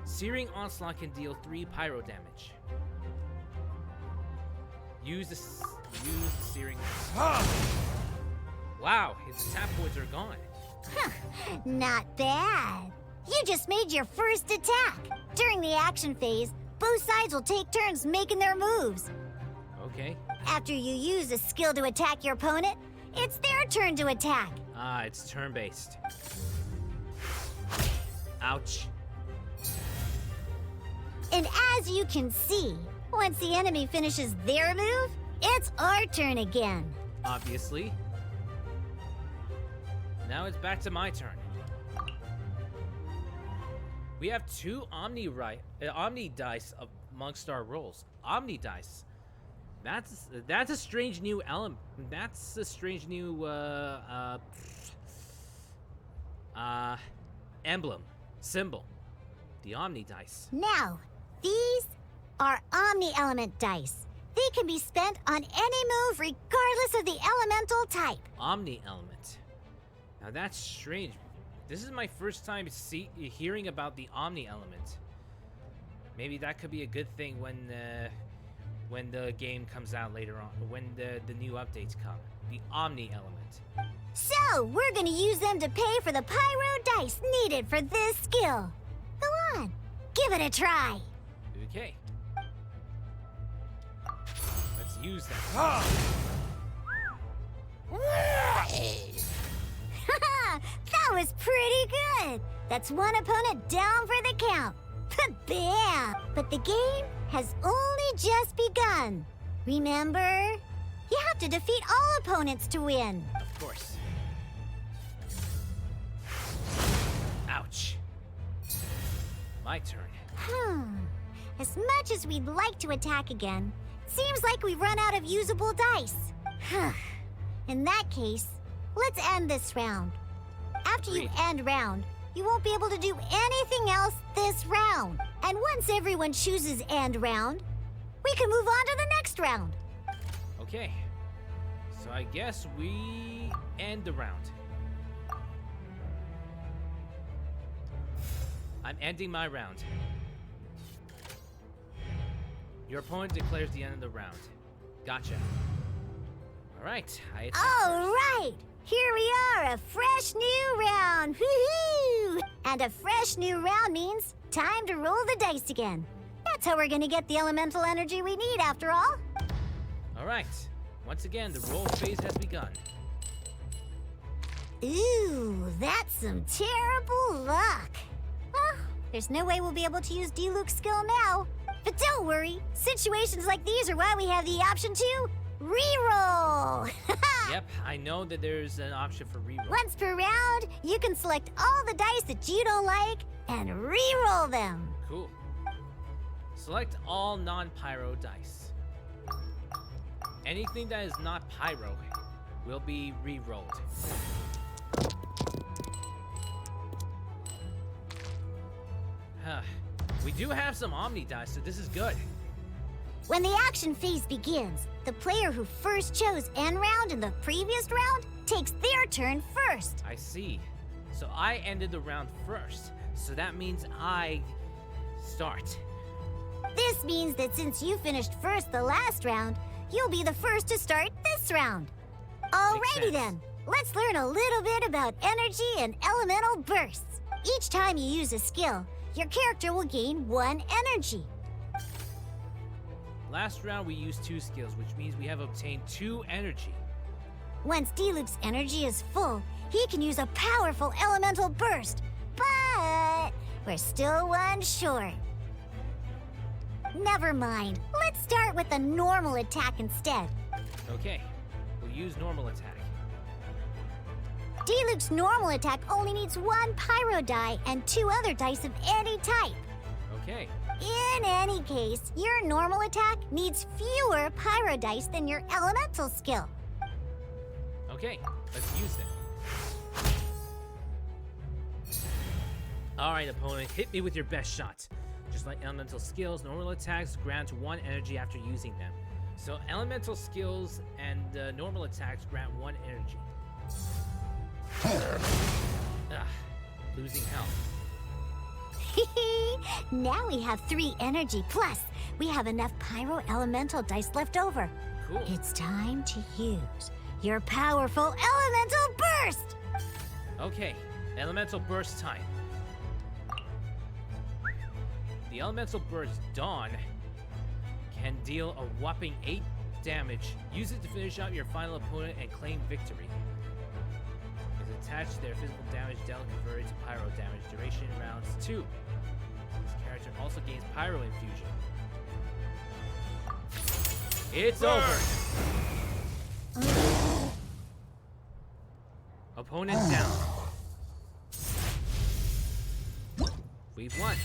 Searing Onslaught can deal 3 pyro damage. Use the Searing Onslaught. Wow, his attack points are gone. Not bad. You just made your first attack. During the action phase, both sides will take turns making their moves. Okay. After you use a skill to attack your opponent, it's their turn to attack. Ah, it's turn-based. Ouch. And as you can see, once the enemy finishes their move, it's our turn again. Obviously. Now it's back to my turn. We have 2 Omni dice amongst our rolls. Omni dice. That's a strange new element. That's a strange new emblem, symbol. The Omni dice. Now, these are Omni Element dice. They can be spent on any move regardless of the elemental type. Omni element. Now that's strange. This is my first time hearing about the Omni element. Maybe that could be a good thing when the game comes out later on, when the new updates come. The Omni element. So, we're gonna use them to pay for the pyro dice needed for this skill. Go on, give it a try. Okay. Let's use that. That was pretty good. That's one opponent down for the count. Bam! But the game has only just begun. Remember? You have to defeat all opponents to win. Of course. Ouch. My turn. As much as we'd like to attack again, seems like we've run out of usable dice. In that case, let's end this round. After you end round, you won't be able to do anything else this round. And once everyone chooses end round, we can move on to the next round. Okay. So I guess we end the round. I'm ending my round. Your opponent declares the end of the round. Gotcha. Alright, I attack All first. right, here we are, a fresh new round. Woohoo! And a fresh new round means time to roll the dice again. That's how we're gonna get the elemental energy we need after all. Alright. Once again, the roll phase has begun. Ooh, that's some terrible luck. Well, there's no way we'll be able to use Diluc's skill now. But don't worry, situations like these are why we have the option to reroll. Yep, I know that there's an option for reroll. Once per round, you can select all the dice that you don't like and reroll them. Cool. Select all non-pyro dice. Anything that is not pyro will be re-rolled. We do have some Omni dice, so this is good. When the action phase begins, the player who first chose end round in the previous round takes their turn first. I see. So I ended the round first, so that means I start. This means that since you finished first the last round, you'll be the first to start this round. Alrighty sense. then, let's learn a little bit about energy and elemental bursts. Each time you use a skill, your character will gain 1 energy. Last round we used 2 skills, which means we have obtained 2 energy. Once D-Loop's energy is full, he can use a powerful elemental burst. But we're still 1 short. Never mind. Let's start with a normal attack instead. Okay, we'll use normal attack. D-Loop's normal attack only needs 1 pyro die and 2 other dice of any type. Okay, In any case, your normal attack needs fewer pyro dice than your elemental skill. okay, let's use them. Alright, opponent, hit me with your best shot. Just like elemental skills, normal attacks grant 1 energy after using them. So elemental skills and normal attacks grant 1 energy. Losing health. Now we have 3 energy, plus we have enough pyro elemental dice left over. Cool. It's time to use your powerful elemental burst! Okay, elemental burst time. The elemental burst Dawn can deal a whopping 8 damage. Use it to finish out your final opponent and claim victory. Is attached to their physical damage dealt converted to pyro damage. Duration rounds 2. This character also gains pyro infusion. It's over. Opponent down. We've won.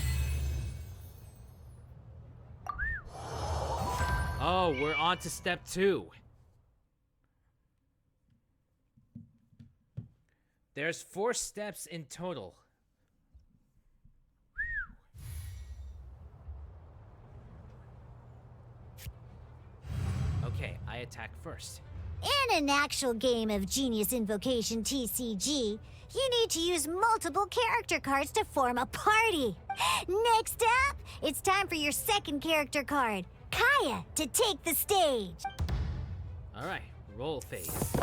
Oh, we're on to step 2. There's 4 steps in total. Okay, I attack first. In an actual game of Genius Invocation TCG, you need to use multiple character cards to form a party. Next up, it's time for your second character card, Kaya, to take the stage. Alright, roll phase.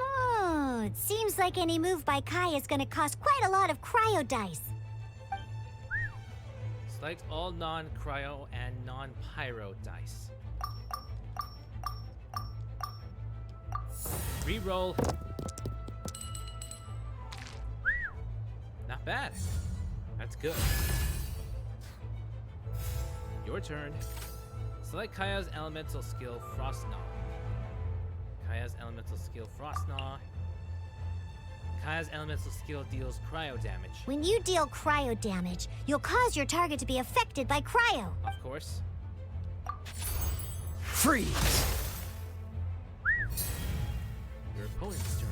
Oh, it seems like any move by Kaya is going to cost quite a lot of cryo dice. Select all non-cryo and non-pyro dice. Reroll. Not bad. That's good. Your turn. Select Kaya's elemental skill, Frostgnaw. Kaya's elemental skill, Frostgnaw. Kaya's elemental skill deals cryo damage. When you deal cryo damage, you'll cause your target to be affected by cryo. Of course. Freeze! Your opponent's turn.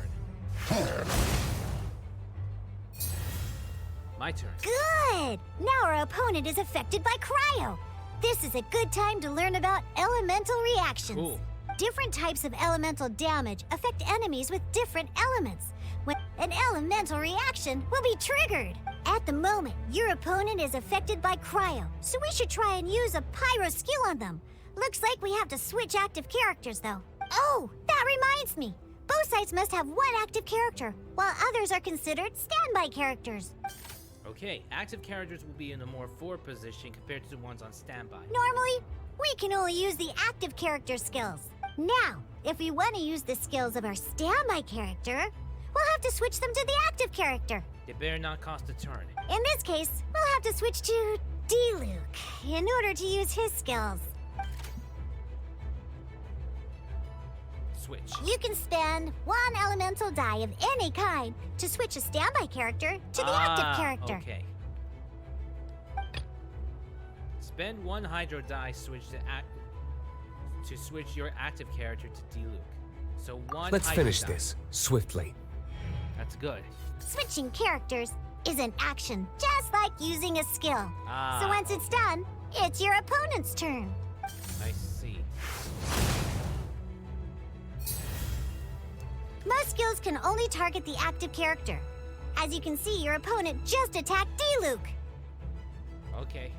My turn. Good! Now our opponent is affected by cryo. This is a good time to learn about elemental reactions. Cool. Different types of elemental damage affect enemies with different elements. When an elemental reaction will be triggered. At the moment, your opponent is affected by cryo, so we should try and use a pyro skill on them. Looks like we have to switch active characters, though. Oh, that reminds me. Both sides must have one active character, while others are considered standby characters. Okay, active characters will be in a more forward position compared to the ones on standby. Normally, we can only use the active character skills. Now, if we want to use the skills of our standby character, we'll have to switch them to the active character. They better not cost a turn. In this case, we'll have to switch to D-Luke in order to use his skills. Switch. You can spend one elemental die of any kind to switch a standby character to the active character. Okay. Spend one hydro die to switch your active character to D-Luke. So one Let's hydro finish die. this swiftly. That's good. Switching characters is an action, just like using a skill. So once it's done, it's your opponent's turn. I see. Most skills can only target the active character. As you can see, your opponent just attacked D-Luke. Okay.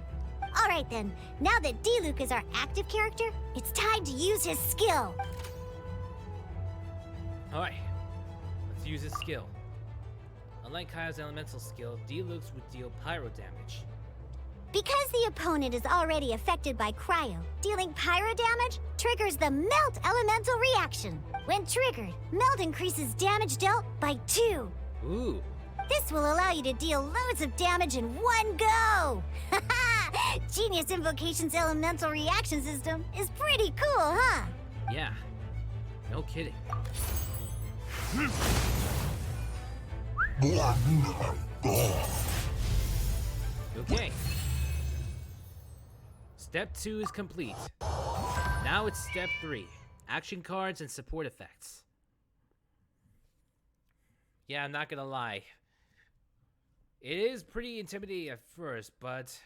All right then, now that D-Luke is our active character, it's time to use his skill. Alright. Let's use his skill. Unlike Kaya's elemental skill, D-Luke's would deal pyro damage. Because the opponent is already affected by cryo, dealing pyro damage triggers the Melt elemental reaction. When triggered, Melt increases damage dealt by 2. Ooh. This will allow you to deal loads of damage in one go! Genius Invocation's elemental reaction system is pretty cool, huh? Yeah. No kidding. Okay. Step 2 is complete. Now it's step 3. Action cards and support effects. Yeah, I'm not gonna lie. It is pretty intimidating at first, but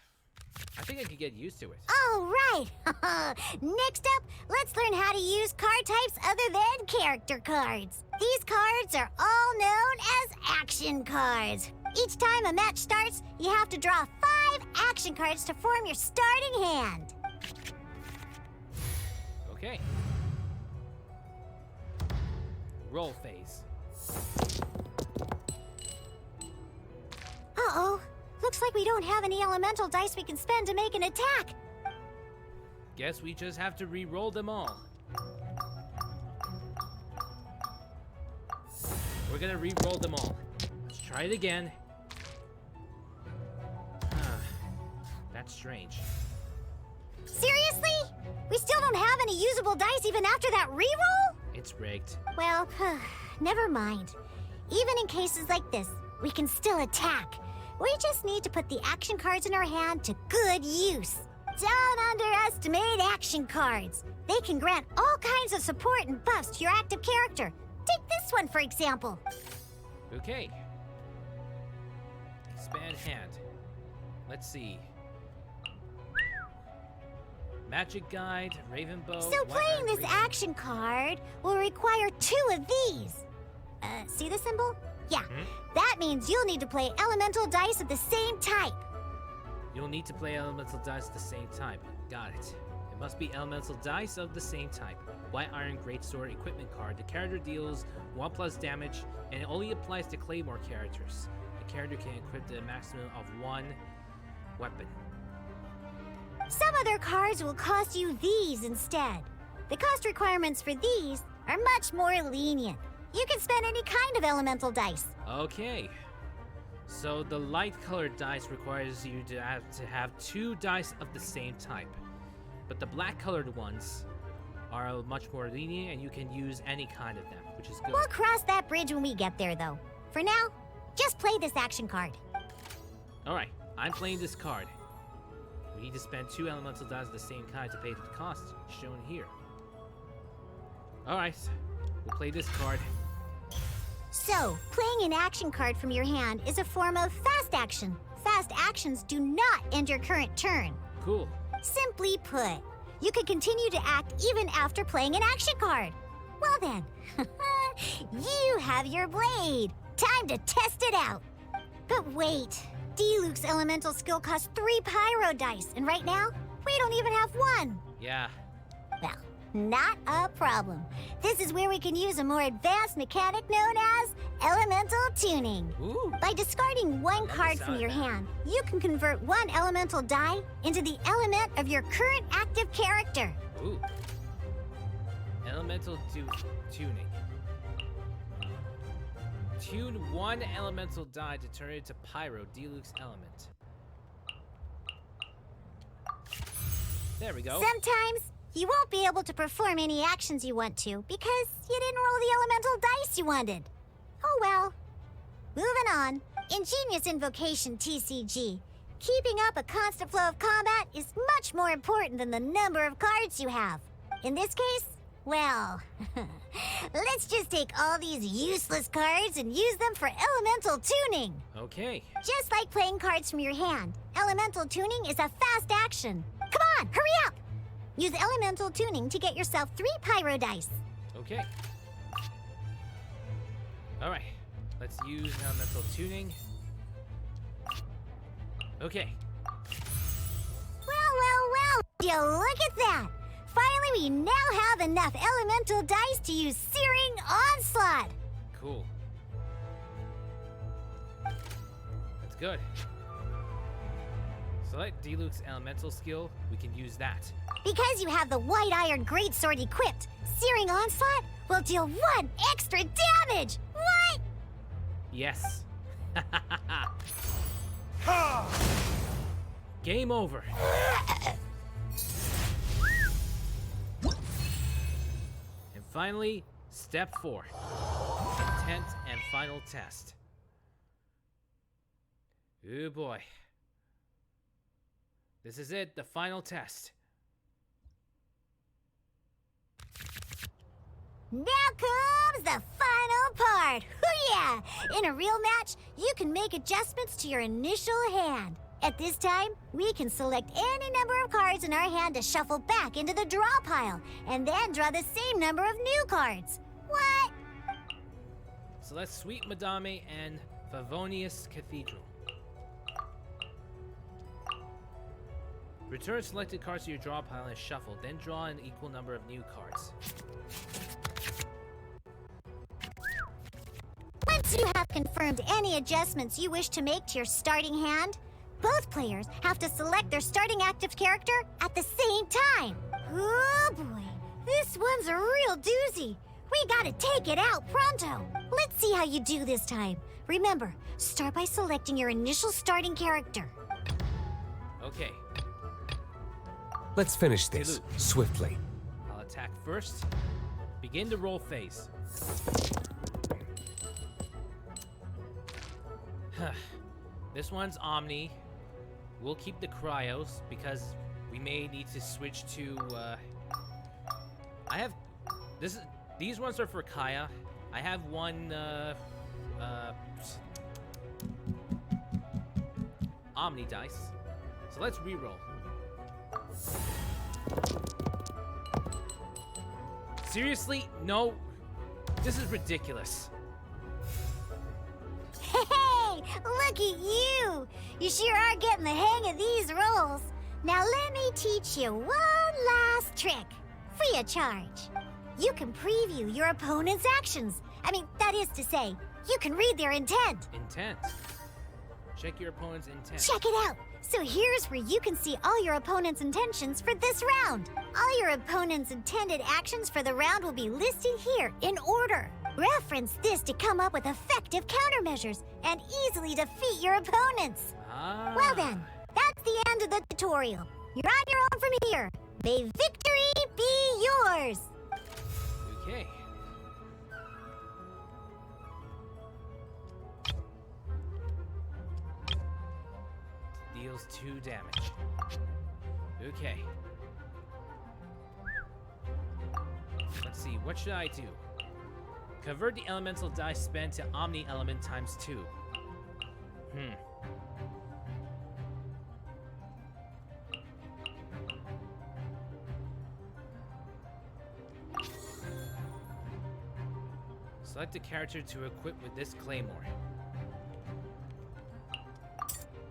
I think I could get used to it. All right! Next up, let's learn how to use card types other than character cards. These cards are all known as action cards. Each time a match starts, you have to draw 5 action cards to form your starting hand. Okay. Roll phase. Uh-oh. Looks like we don't have any elemental dice we can spend to make an attack. Guess we just have to re-roll them all. We're gonna re-roll them all. Let's try it again. That's strange. Seriously? We still don't have any usable dice even after that re-roll? It's rigged. Well, never mind. Even in cases like this, we can still attack. We just need to put the action cards in our hand to good use. Don't underestimate action cards. They can grant all kinds of support and buffs to your active character. Take this one, for example. Okay. Expand hand. Let's see. Magic Guide, Raven Bow. So White playing Iron this Raven- action card will require 2 of these. See the symbol? Yeah. That means you'll need to play elemental dice of the same type. You'll need to play elemental dice at the same time. Got it. It must be elemental dice of the same type. White Iron Greatsword equipment card. The character deals 1+ damage and it only applies to Claymore characters. The character can equip the maximum of 1 weapon. Some other cards will cost you these instead. The cost requirements for these are much more lenient. You can spend any kind of elemental dice. Okay. So the light-colored dice requires you to have 2 dice of the same type. But the black-colored ones are much more lenient and you can use any kind of them, which is good. We'll cross that bridge when we get there, though. For now, just play this action card. Alright, I'm playing this card. We need to spend 2 elemental dice of the same kind to pay the cost shown here. Alright, we'll play this card. So, playing an action card from your hand is a form of fast action. Fast actions do not end your current turn. Cool. Simply put, you can continue to act even after playing an action card. Well then, you have your blade. Time to test it out. But wait, Diluc's elemental skill costs 3 pyro dice, and right now, we don't even have 1. Yeah. Well, not a problem. This is where we can use a more advanced mechanic known as elemental tuning. Ooh. By discarding one love the card sound from of that. that. hand, you can convert 1 elemental die into the element of your current active character. Ooh. Elemental tuning. Tune 1 elemental die to turn it into Pyro, Diluc's element. There we go. Sometimes you won't be able to perform any actions you want to because you didn't roll the elemental dice you wanted. Oh well. Moving on. In Genius Invocation TCG, keeping up a constant flow of combat is much more important than the number of cards you have. In this case, well, let's just take all these useless cards and use them for elemental tuning. Okay. Just like playing cards from your hand, elemental tuning is a fast action. Come on, hurry up! Use elemental tuning to get yourself 3 pyro dice. Okay. Alright. Let's use elemental tuning. Okay. Well, you look at that! Finally, we now have enough elemental dice to use Searing Onslaught! Cool. That's good. Select Diluc's elemental skill. We can use that. Because you have the White Iron Greatsword equipped, Searing Onslaught will deal 1 extra damage! What? Yes. Game over. And finally, step 4. Intent and final test. Oh boy. This is it, the final test. Now comes the final part! Hoo-yeah! In a real match, you can make adjustments to your initial hand. At this time, we can select any number of cards in our hand to shuffle back into the draw pile, and then draw the same number of new cards. What? Select Sweet Madame and Favonius Cathedral. Return selected cards to your draw pile and shuffle, then draw an equal number of new cards. Once you have confirmed any adjustments you wish to make to your starting hand, both players have to select their starting active character at the same time. Oh boy, this one's a real doozy. We gotta take it out pronto. Let's see how you do this time. Remember, start by selecting your initial starting character. Okay, Let's finish this swiftly. I'll attack first. Begin the roll phase. This one's Omni. We'll keep the Cryos because we may need to switch to. I have. These ones are for Kaya. I have one. Omni dice. So let's reroll. Seriously? No. This is ridiculous. Hey, look at you! You sure are getting the hang of these rolls. Now let me teach you one last trick, free of charge. You can preview your opponent's actions. I mean, that is to say, you can read their intent. Intent. Check your opponent's intent. Check it out. So here's where you can see all your opponent's intentions for this round. All your opponent's intended actions for the round will be listed here in order. Reference this to come up with effective countermeasures and easily defeat your opponents. Ah. Well then, that's the end of the tutorial. You're on your own from here. May victory be yours. Okay. does 2 damage. Okay. Let's see, what should I do? Convert the elemental dice spent to Omni Element times 2. Select a character to equip with this claymore.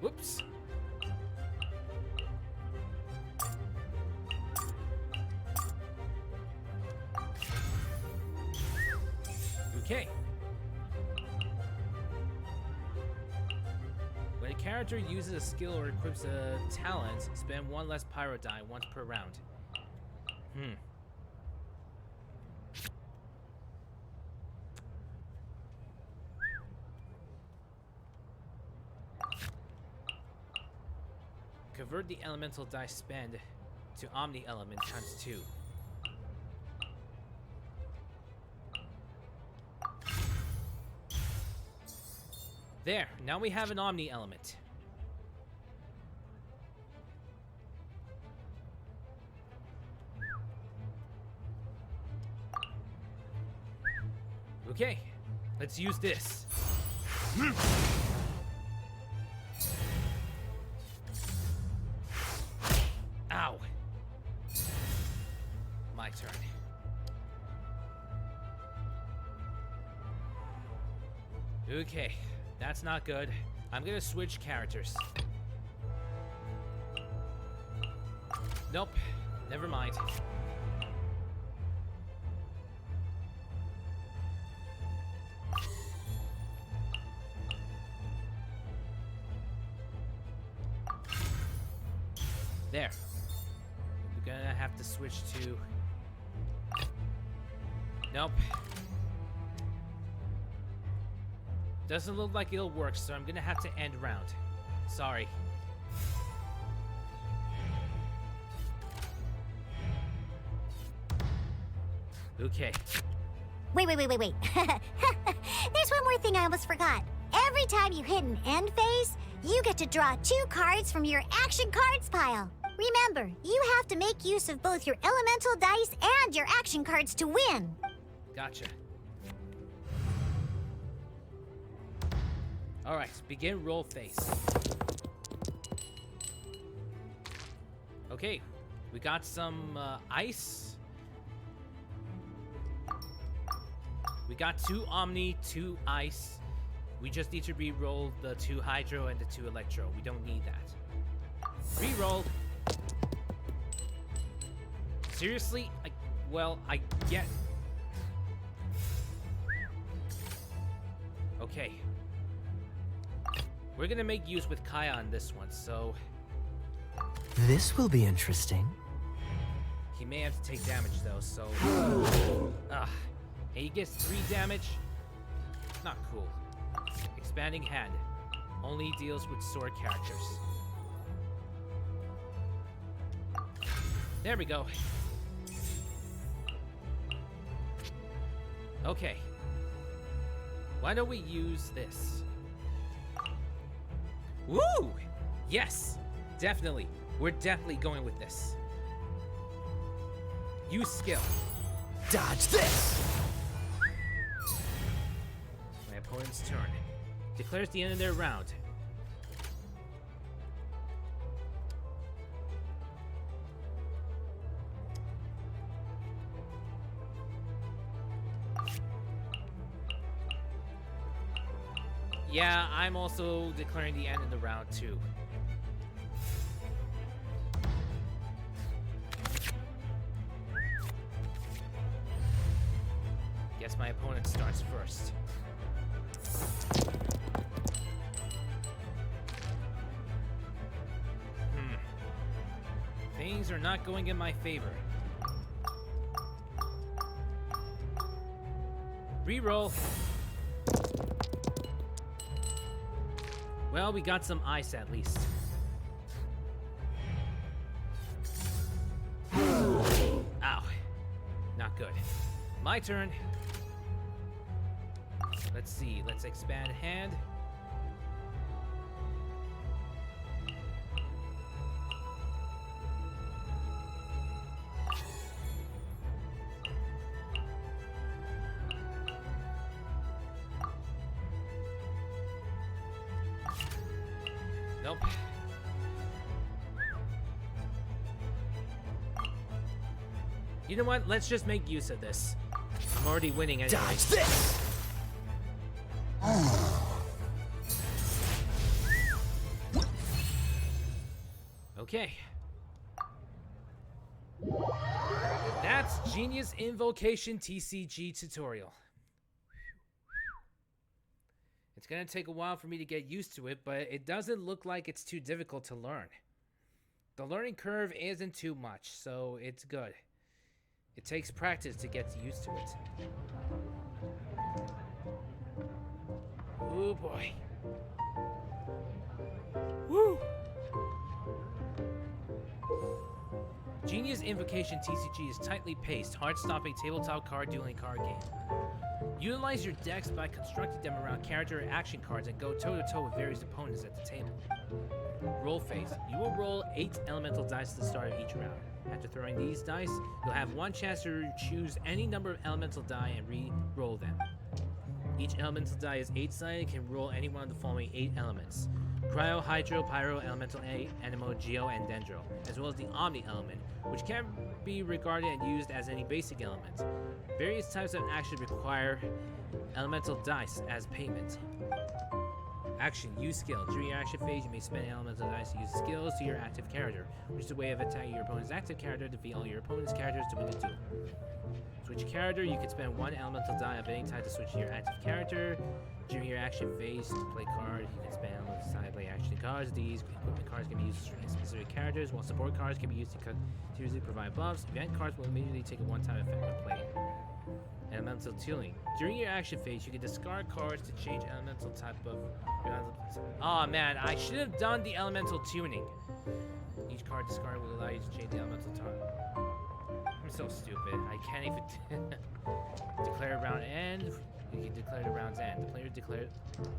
Whoops. Okay. When a character uses a skill or equips a talent, spend 1 less pyro die once per round. Convert the elemental dice spend to Omni Element times 2. There, now we have an Omni Element. Okay, let's use this. Ow. My turn. Okay, that's not good. I'm gonna switch characters. Nope, never mind. There. We're gonna have to switch to... Nope. Doesn't look like it'll work, so I'm gonna have to end round. Sorry. Okay. Wait. There's one more thing I almost forgot. Every time you hit an end phase, you get to draw 2 cards from your action cards pile. Remember, you have to make use of both your elemental dice and your action cards to win. Gotcha. Alright, begin roll phase. Okay, we got some ice. We got 2 Omni, 2 ice. We just need to re-roll the 2 Hydro and the 2 Electro. We don't need that. Re-roll. Seriously? I get... Okay. We're gonna make use with Kaya on this one, so... This will be interesting. He may have to take damage though, so... Ugh. And he gets 3 damage? Not cool. Expanding hand. Only deals with sword characters. There we go. Okay. Why don't we use this? Woo! Yes! Definitely. We're definitely going with this. Use skill. Dodge this! My opponent's turn. Declares the end of their round. Yeah, I'm also declaring the end of the round too. Guess my opponent starts first. Things are not going in my favor. Reroll. Well, we got some ice at least. Ow. Not good. My turn. Let's see. Let's expand hand. Nope. You know what? Let's just make use of this. I'm already winning anyway. Dodge this! Okay. That's Genius Invocation TCG tutorial. It's gonna take a while for me to get used to it, but it doesn't look like it's too difficult to learn. The learning curve isn't too much, so it's good. It takes practice to get used to it. Oh boy. Woo! Genius Invocation TCG is tightly paced, heart-stopping tabletop card dueling card game. Utilize your decks by constructing them around character and action cards and go toe-to-toe with various opponents at the table. Roll phase. You will roll 8 elemental dice at the start of each round. After throwing these dice, you'll have one chance to choose any number of elemental die and re-roll them. Each elemental die is 8-sided and can roll any one of the following 8 elements: Cryo, Hydro, Pyro, Elemental A, Anemo, Geo, and Dendro, as well as the Omni element, which can be regarded and used as any basic element. Various types of action require elemental dice as payment. Action, use skill. During your action phase, you may spend elemental dice to use skills to your active character, which is a way of attacking your opponent's active character to defeat all your opponent's characters to win the duel. Switch character, you can spend 1 elemental die of any type to switch to your active character. During your action phase, to play card, you can spend elemental die to play action cards. These equipment cards can be used to specific characters, while support cards can be used to usually provide buffs. Event cards will immediately take a one-time effect when played. Elemental tuning. During your action phase, you can discard cards to change elemental type of... Oh man, I should have done the elemental tuning. Each card discarded will allow you to change the elemental type. I'm so stupid. I can't even declare round end. You can declare the round's end. The player declares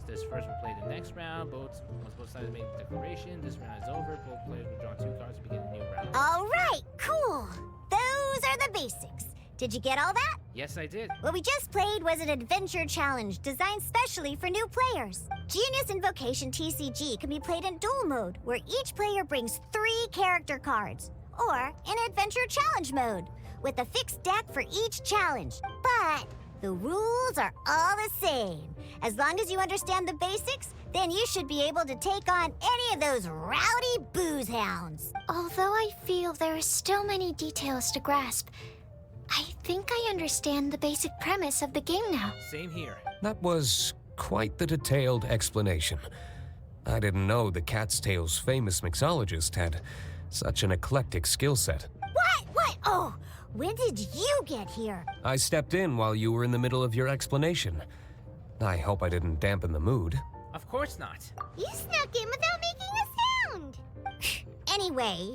this first will play the next round. Both sides make the declaration. This round is over. Both players will draw 2 cards to begin a new round. All right, cool. Those are the basics. Did you get all that? Yes, I did. What we just played was an adventure challenge designed specially for new players. Genius Invocation TCG can be played in duel mode, where each player brings 3 character cards, or in adventure challenge mode, with a fixed deck for each challenge. But the rules are all the same. As long as you understand the basics, then you should be able to take on any of those rowdy booze hounds. Although I feel there are still many details to grasp, I think I understand the basic premise of the game now. Same here. That was quite the detailed explanation. I didn't know the Cat's Tail's famous mixologist had such an eclectic skill set. What? Oh, when did you get here? I stepped in while you were in the middle of your explanation. I hope I didn't dampen the mood. Of course not. You snuck in without making a sound. Anyway,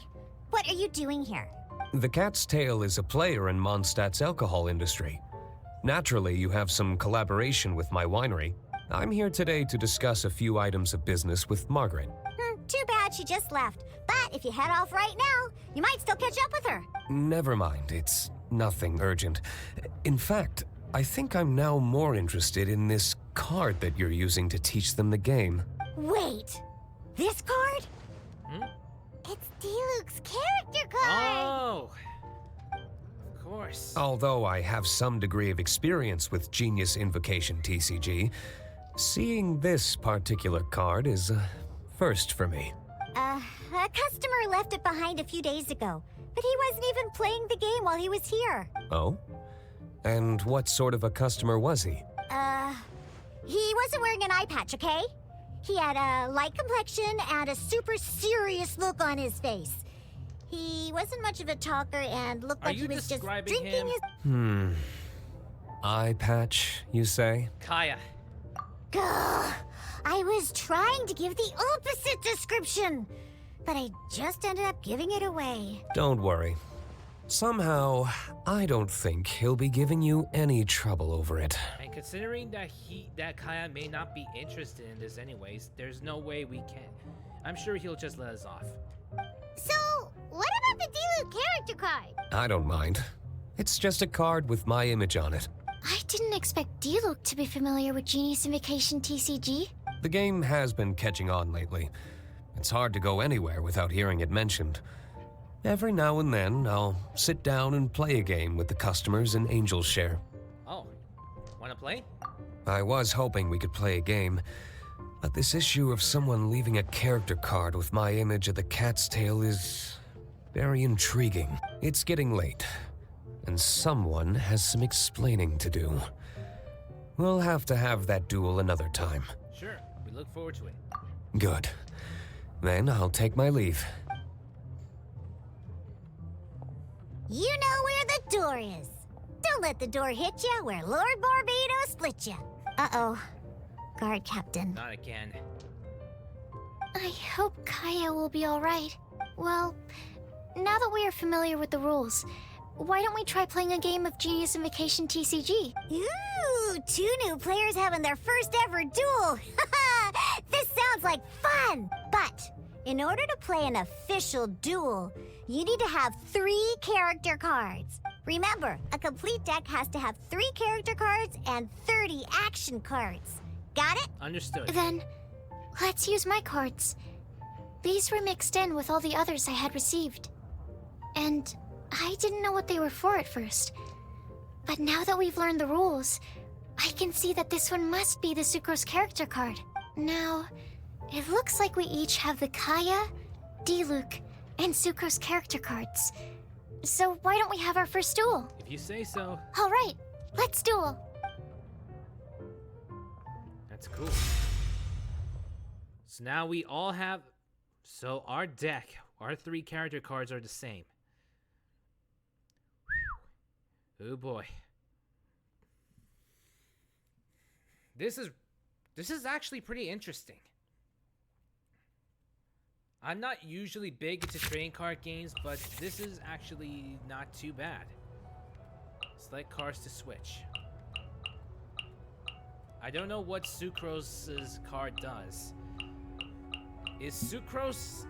what are you doing here? The Cat's Tail is a player in Mondstadt's alcohol industry. Naturally, you have some collaboration with my winery. I'm here today to discuss a few items of business with Margaret. Too bad she just left. But if you head off right now, you might still catch up with her. Never mind, it's nothing urgent. In fact, I think I'm now more interested in this card that you're using to teach them the game. Wait, this card? It's Diluc's character card! Oh! Of course. Although I have some degree of experience with Genius Invocation TCG, seeing this particular card is a first for me. A customer left it behind a few days ago, but he wasn't even playing the game while he was here. Oh? And what sort of a customer was he? He wasn't wearing an eye patch, okay? He had a light complexion and a super serious look on his face. He wasn't much of a talker and looked like he was just drinking his... Eye patch, you say? Kaya. Gah! I was trying to give the opposite description, but I just ended up giving it away. Don't worry. Somehow, I don't think he'll be giving you any trouble over it. And considering that Kaya may not be interested in this anyways, there's no way we can. I'm sure he'll just let us off. So, what about the Diluc character card? I don't mind. It's just a card with my image on it. I didn't expect Diluc to be familiar with Genius Invocation TCG. The game has been catching on lately, It's hard to go anywhere without hearing it mentioned. Every now and then, I'll sit down and play a game with the customers in Angel's Share. Oh, wanna play? I was hoping we could play a game, but this issue of someone leaving a character card with my image of the cat's tail is very intriguing. It's getting late, and someone has some explaining to do. We'll have to have that duel another time. Sure, we look forward to it. Good. Then I'll take my leave. You know where the door is. Don't let the door hit you where Lord Barbados split you. Uh-oh. Guard Captain. Not again. I hope Kaya will be alright. Well, now that we are familiar with the rules, why don't we try playing a game of Genius Invocation TCG? Ooh, 2 new players having their first ever duel. This sounds like fun! But in order to play an official duel, you need to have 3 character cards. Remember, a complete deck has to have 3 character cards and 30 action cards. Got it? Understood. Then, let's use my cards. These were mixed in with all the others I had received. And I didn't know what they were for at first. But now that we've learned the rules, I can see that this one must be the Sucrose character card. Now, it looks like we each have the Kaya, Diluc, and Sucrose character cards. So why don't we have our first duel? If you say so. All right, let's duel. That's cool. So now we all have... So our deck, our 3 character cards are the same. Whew. Oh boy. This is actually pretty interesting. I'm not usually big into trading card games, but this is actually not too bad. Select cards to switch. I don't know what Sucrose's card does. Is Sucrose...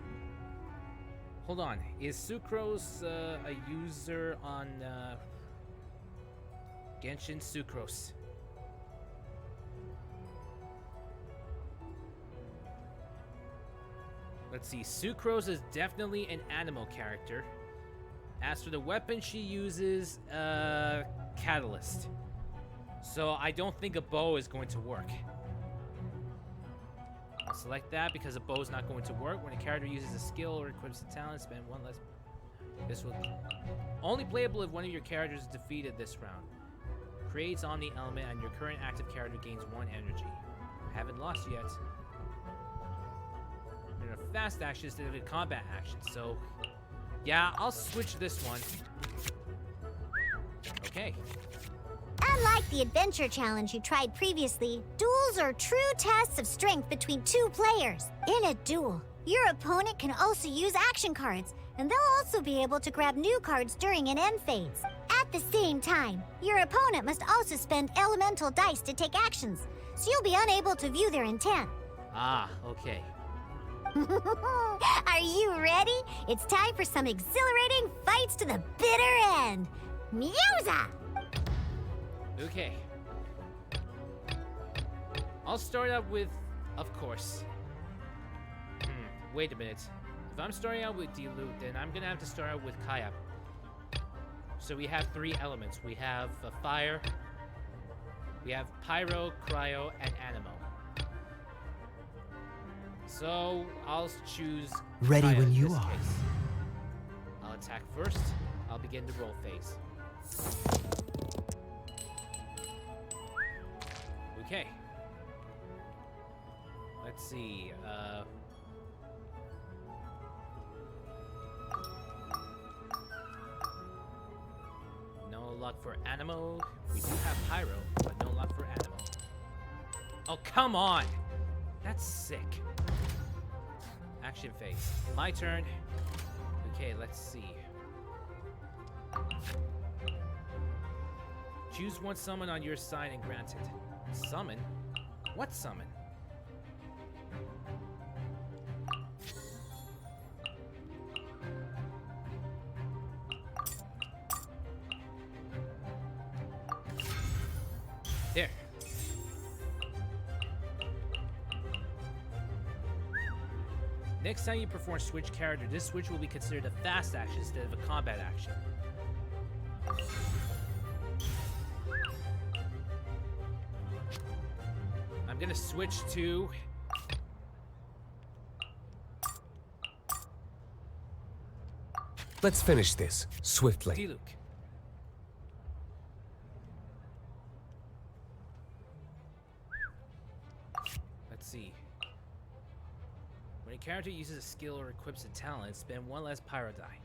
Hold on. Is Sucrose a user on Genshin Sucrose? Let's see. Sucrose is definitely an animal character. As for the weapon she uses, Catalyst. So I don't think a bow is going to work. I'll select that because a bow is not going to work. When a character uses a skill or equips a talent, spend 1 less. This will only playable if one of your characters is defeated this round. Creates Omni element and your current active character gains 1 energy. Haven't lost yet. A fast action instead of a combat action, so yeah, I'll switch this one. Okay. Unlike the adventure challenge you tried previously, duels are true tests of strength between 2 players. In a duel, your opponent can also use action cards, and they'll also be able to grab new cards during an end phase. At the same time, your opponent must also spend elemental dice to take actions, so you'll be unable to view their intent. Ah, okay. Are you ready? It's time for some exhilarating fights to the bitter end. Musa! Okay. I'll start out with, of course. Wait a minute. If I'm starting out with Diluc, then I'm gonna have to start out with Kaya. So we have 3 elements. We have fire, we have pyro, cryo, and animo. So I'll choose Ready Kaya when in you this are. case. I'll attack first. I'll begin the roll phase. Okay. Let's see. No luck for Animo. We do have Pyro, but no luck for Animo. Oh, come on! That's sick. Action phase. My turn. Okay, let's see. Choose one summon on your side and grant it. Summon? What summon? There. Next time you perform switch character, this switch will be considered a fast action instead of a combat action. I'm gonna switch to... Let's finish this, swiftly. Diluc. Let's see. When a character uses a skill or equips a talent, spend one less pyro die.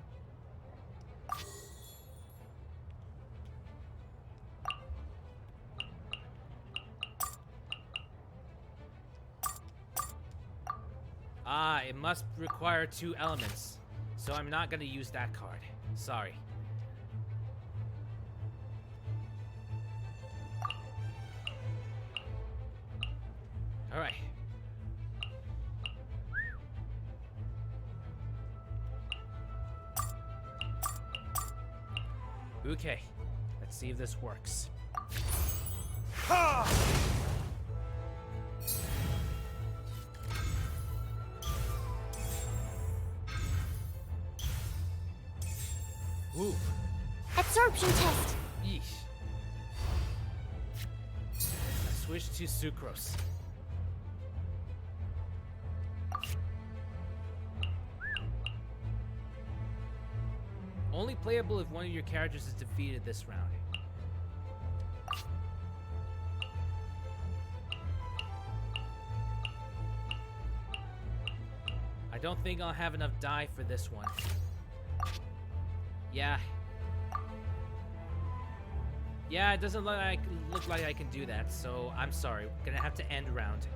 Ah, it must require 2 elements. So I'm not gonna use that card. Sorry. Alright. Okay. Let's see if this works. Ha! Ooh. Absorption test. Yeesh. I switch to sucrose. Only playable if one of your characters is defeated this round. I don't think I'll have enough die for this one. Yeah. Yeah, it doesn't look like I can do that, so I'm sorry. We're gonna have to end round.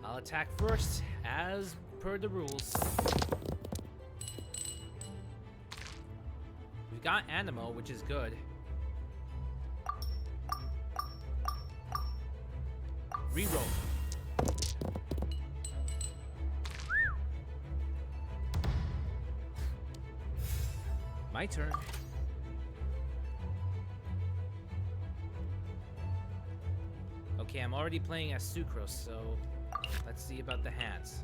I'll attack first, as per the rules. We've got Animo, which is good. Reroll. My turn. Okay, I'm already playing as Sucrose, so let's see about the hands.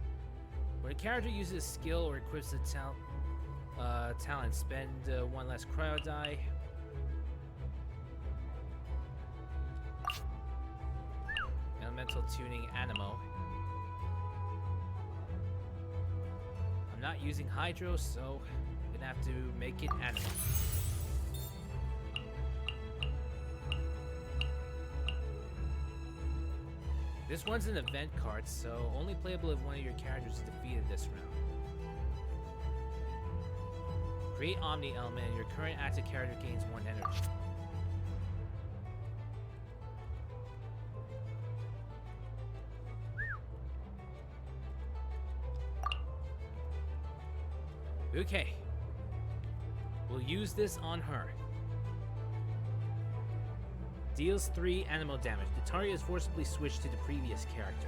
When a character uses a skill or equips a talent, spend 1 less cryo die. Elemental tuning Animo. I'm not using Hydro, so I'm gonna have to make it Animo. This one's an event card, so only playable if one of your characters is defeated this round. Create Omni Element and your current active character gains 1 energy. Okay. We'll use this on her. Deals 3 animal damage. The target is forcibly switched to the previous character.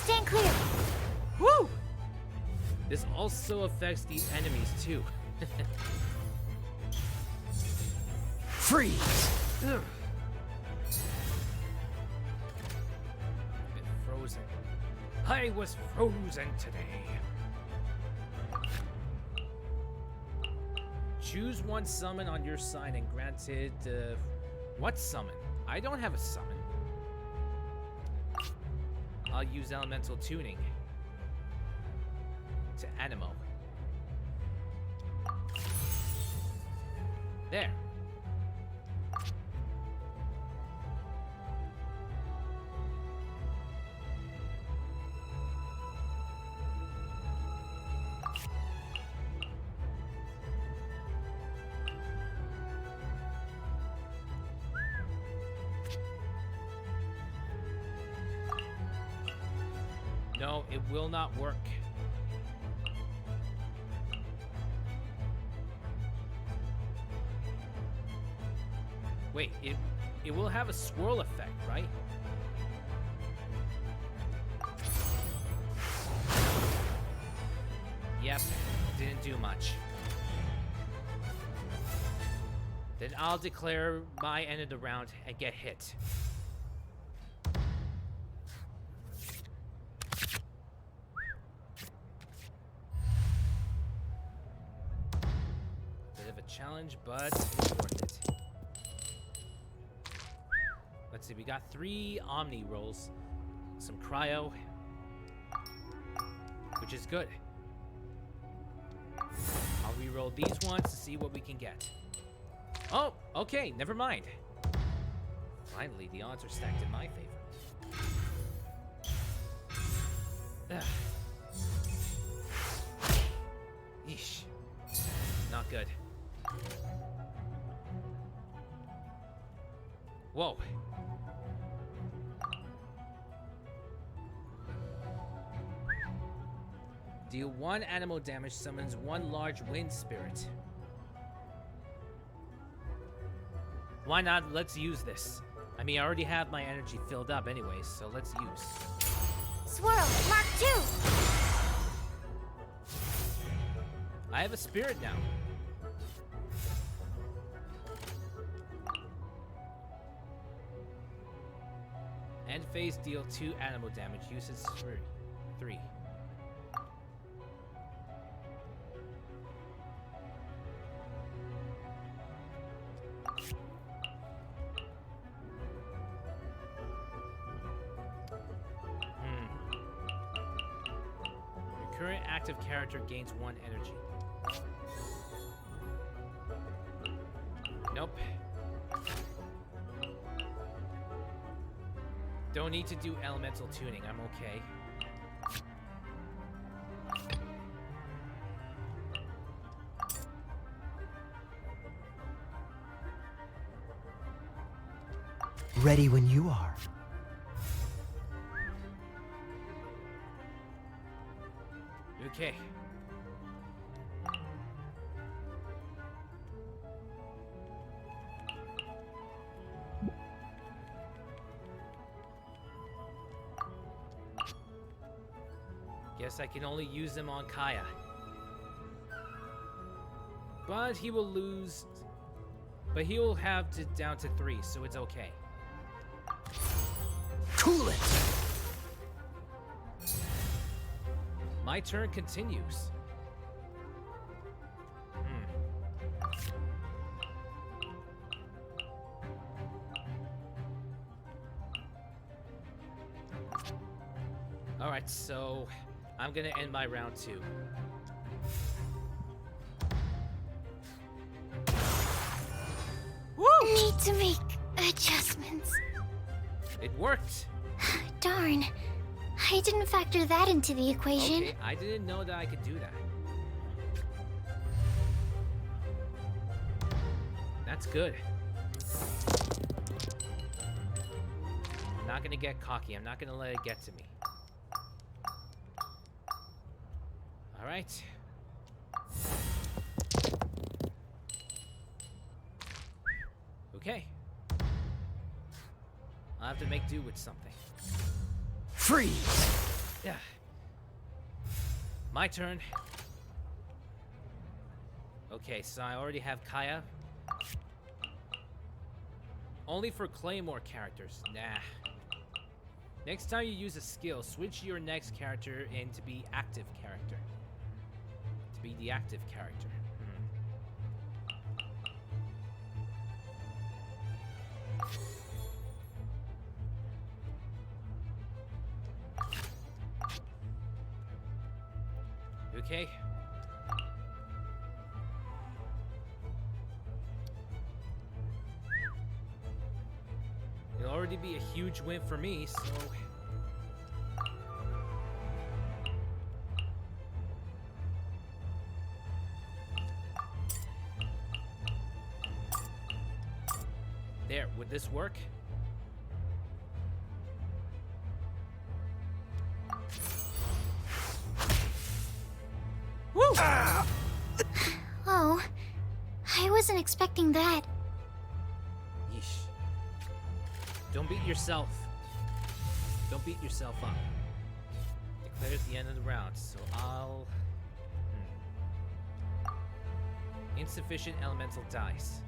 Stand clear. Woo! This also affects the enemies too. Freeze! Ugh. Been frozen. I was frozen today. Choose 1 summon on your side and granted, what summon? I don't have a summon. I'll use elemental tuning to Animo. There. No, it will not work. Wait, it will have a swirl effect, right? Yep, didn't do much. Then I'll declare my end of the round and get hit. Bit of a challenge, but it's worth it. Let's see, we got 3 Omni rolls, some Cryo, which is good. I'll re-roll these ones to see what we can get. Oh, okay, never mind. Finally, the odds are stacked in my favor. Ugh. Yeesh. Not good. Whoa. Deal 1 animal damage, summons 1 large wind spirit. Why not? Let's use this. I mean, I already have my energy filled up anyways, so let's use. Swirl, Mark 2! I have a spirit now. End phase, deal 2 animal damage, uses 3. Current active character gains 1 energy. Nope. Don't need to do elemental tuning, I'm okay. Ready when you are. Okay. Guess I can only use them on Kaya. But he will lose... But he will have to down to 3, so it's okay. Cool it! My turn continues. Alright, so I'm gonna end my round 2. Woo! Need to make adjustments. It worked. Darn. I didn't factor that into the equation. Okay, I didn't know that I could do that. That's good. I'm not gonna get cocky. I'm not gonna let it get to me. Alright. Okay. I'll have to make do with something. Freeze! Yeah. My turn. Okay, so I already have Kaya. Only for Claymore characters. Nah. Next time you use a skill, switch your next character in to be active character. To be the active character. Okay. It'll already be a huge win for me, so... There, would this work? Woo! Oh, I wasn't expecting that. Yeesh. Don't beat yourself. Don't beat yourself up. Declares the end of the round, so I'll... Insufficient elemental dice.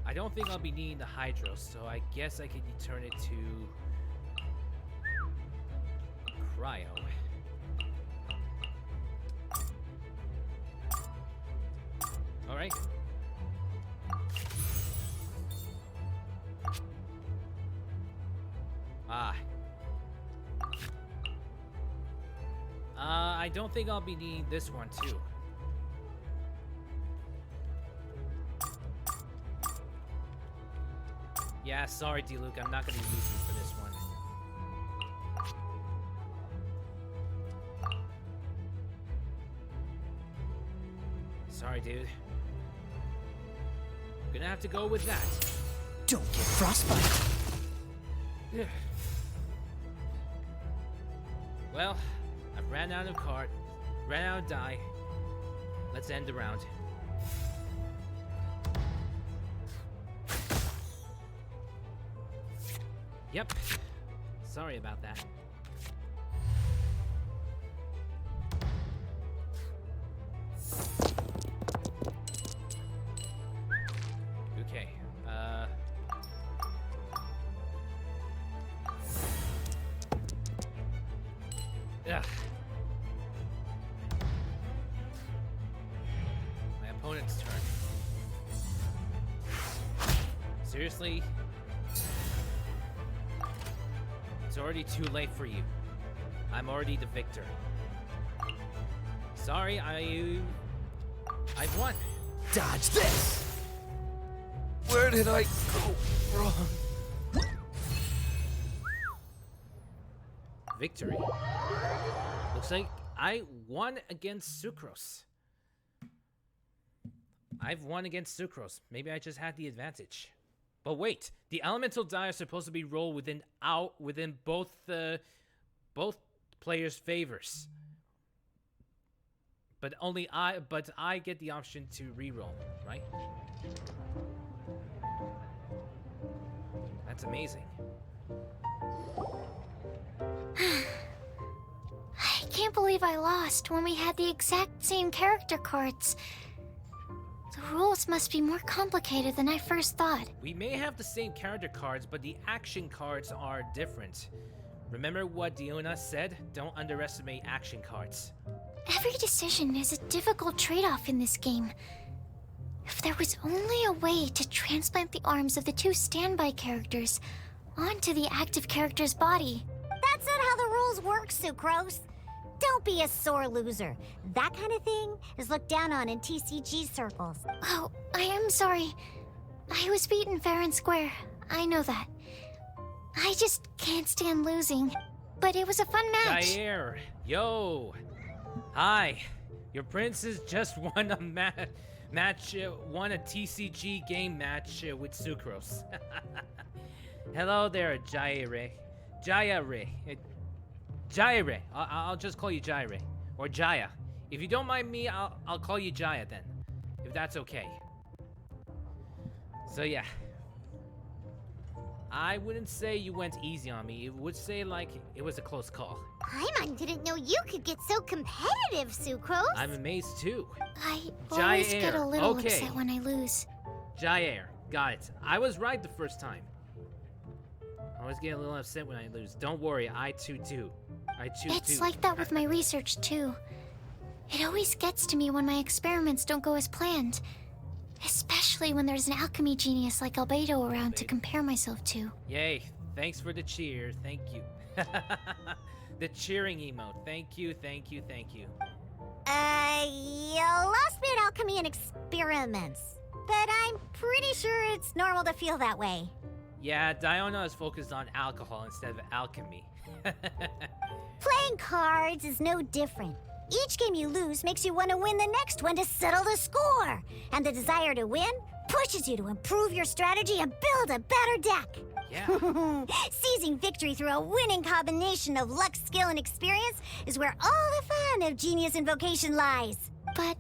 I don't think I'll be needing the Hydro, so I guess I can turn it to Cryo. Alright. I don't think I'll be needing this one too. Yeah, sorry, D-Luke, I'm not gonna use you for this one. Sorry, dude. Gonna have to go with that. Don't get frostbite. Well, I've ran out of die. Let's end the round. Yep. Sorry about that. Okay. Ugh. My opponent's turn. Seriously? It's already too late for you. I'm already the victor. Sorry, I've won. Dodge this! Where did I go wrong? Victory. Looks like I won against Sucrose. I've won against Sucrose. Maybe I just had the advantage. But wait, the elemental die are supposed to be rolled within both players' favors. But I get the option to re-roll, right? That's amazing. I can't believe I lost when we had the exact same character cards. The rules must be more complicated than I first thought. We may have the same character cards, but the action cards are different. Remember what Diona said? Don't underestimate action cards. Every decision is a difficult trade-off in this game. If there was only a way to transplant the arms of the two standby characters onto the active character's body. That's not how the rules work, Sucrose. Don't be a sore loser. That kind of thing is looked down on in TCG circles. Oh, I am sorry. I was beaten fair and square. I know that. I just can't stand losing. But it was a fun match. Jair, yo. Hi. Your princess just won a won a TCG game match with Sucrose. Hello there, Jaire. Jaire. I'll just call you Jaire. Or Jaya. If you don't mind me, I'll call you Jaya then. If that's okay. So yeah. I wouldn't say you went easy on me. It would say like it was a close call. Paimon didn't know you could get so competitive, Sucrose. I'm amazed too. I always Jair, get a little okay. upset when I lose. Jair, got it. I was right the first time. I always get a little upset when I lose. Don't worry, I too do. It's like that with my research too. It always gets to me when my experiments don't go as planned. Especially when there's an alchemy genius like Albedo around to compare myself to. Yay, thanks for the cheer, thank you. The cheering emote, thank you. You lost me at alchemy and experiments. But I'm pretty sure it's normal to feel that way. Yeah, Diona is focused on alcohol instead of alchemy. Playing cards is no different. Each game you lose makes you want to win the next one to settle the score. And the desire to win pushes you to improve your strategy and build a better deck. Yeah. Seizing victory through a winning combination of luck, skill, and experience is where all the fun of Genius Invocation lies. But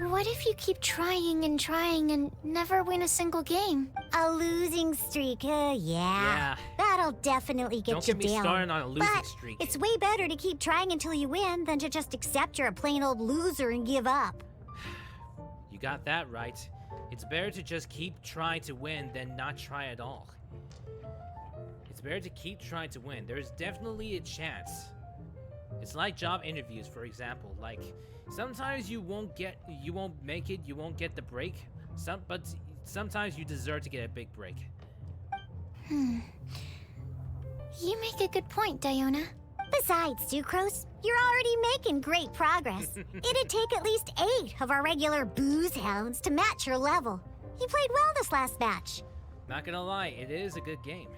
what if you keep trying and never win a single game? A losing streak, yeah. That'll definitely get Don't you get me down. started on a losing But streak. it's way better to keep trying until you win than to just accept you're a plain old loser and give up. You got that right. It's better to just keep trying to win than not try at all. It's better to keep trying to win. There's definitely a chance. It's like job interviews, for example. Like, sometimes you won't make it, you won't get the break. But sometimes you deserve to get a big break. You make a good point, Diona. Besides, Sucrose, you're already making great progress. It'd take at least 8 of our regular booze hounds to match your level. You played well this last match. Not gonna lie, it is a good game.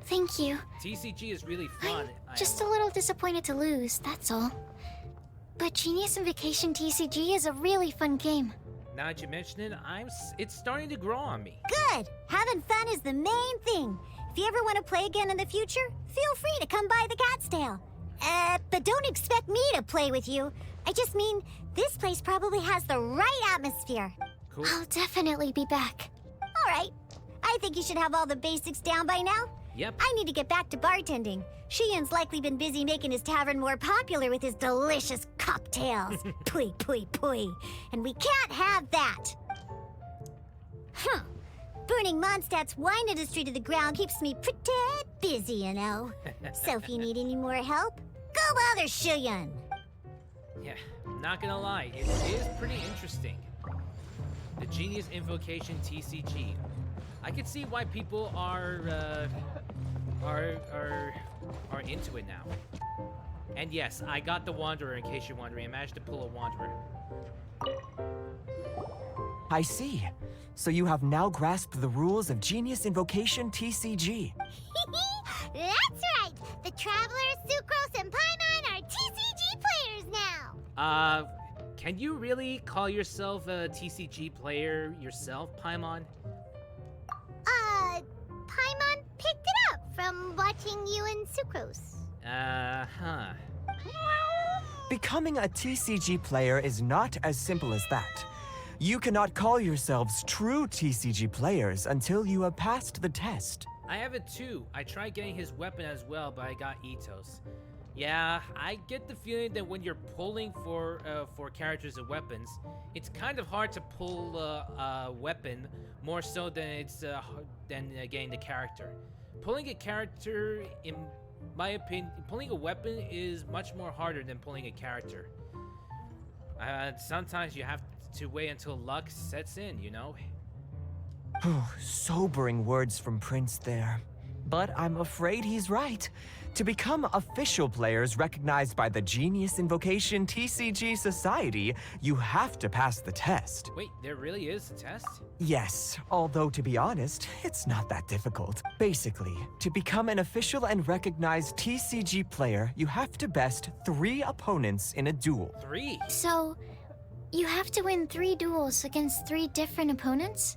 Thank you. TCG is really fun. I'm just a little disappointed to lose, that's all. But Genius Invocation TCG is a really fun game. Now that you mention it, it's starting to grow on me. Good! Having fun is the main thing. If you ever want to play again in the future, feel free to come by the Cat's Tail. But don't expect me to play with you. I just mean, this place probably has the right atmosphere. Cool. I'll definitely be back. All right. I think you should have all the basics down by now. Yep. I need to get back to bartending. Shiyan's likely been busy making his tavern more popular with his delicious cocktails. Pui, pui, pui. And we can't have that. Huh. Burning Mondstadt's wine industry to the ground keeps me pretty busy, you know. So if you need any more help, go bother Shiyan. Yeah, not gonna lie, it is pretty interesting. The Genius Invocation TCG. I can see why people are into it now. And yes, I got the Wanderer, in case you're wondering. I managed to pull a Wanderer. I see. So you have now grasped the rules of Genius Invocation TCG. That's right. The Traveler, Sucrose, and Paimon are TCG players now. Can you really call yourself a TCG player yourself, Paimon? Paimon picked it up from watching you and Sucrose. Huh. Becoming a TCG player is not as simple as that. You cannot call yourselves true TCG players until you have passed the test. I have it too. I tried getting his weapon as well, but I got Ethos. Yeah, I get the feeling that when you're pulling for characters and weapons, it's kind of hard to pull a weapon more so than it's getting the character. Pulling a character, in my opinion, pulling a weapon is much more harder than pulling a character. Sometimes you have to wait until luck sets in, you know? Sobering words from Prince there. But I'm afraid he's right. To become official players recognized by the Genius Invocation TCG Society, you have to pass the test. Wait, there really is a test? Yes, although to be honest, it's not that difficult. Basically, to become an official and recognized TCG player, you have to best 3 opponents in a duel. 3? So, you have to win 3 duels against 3 different opponents?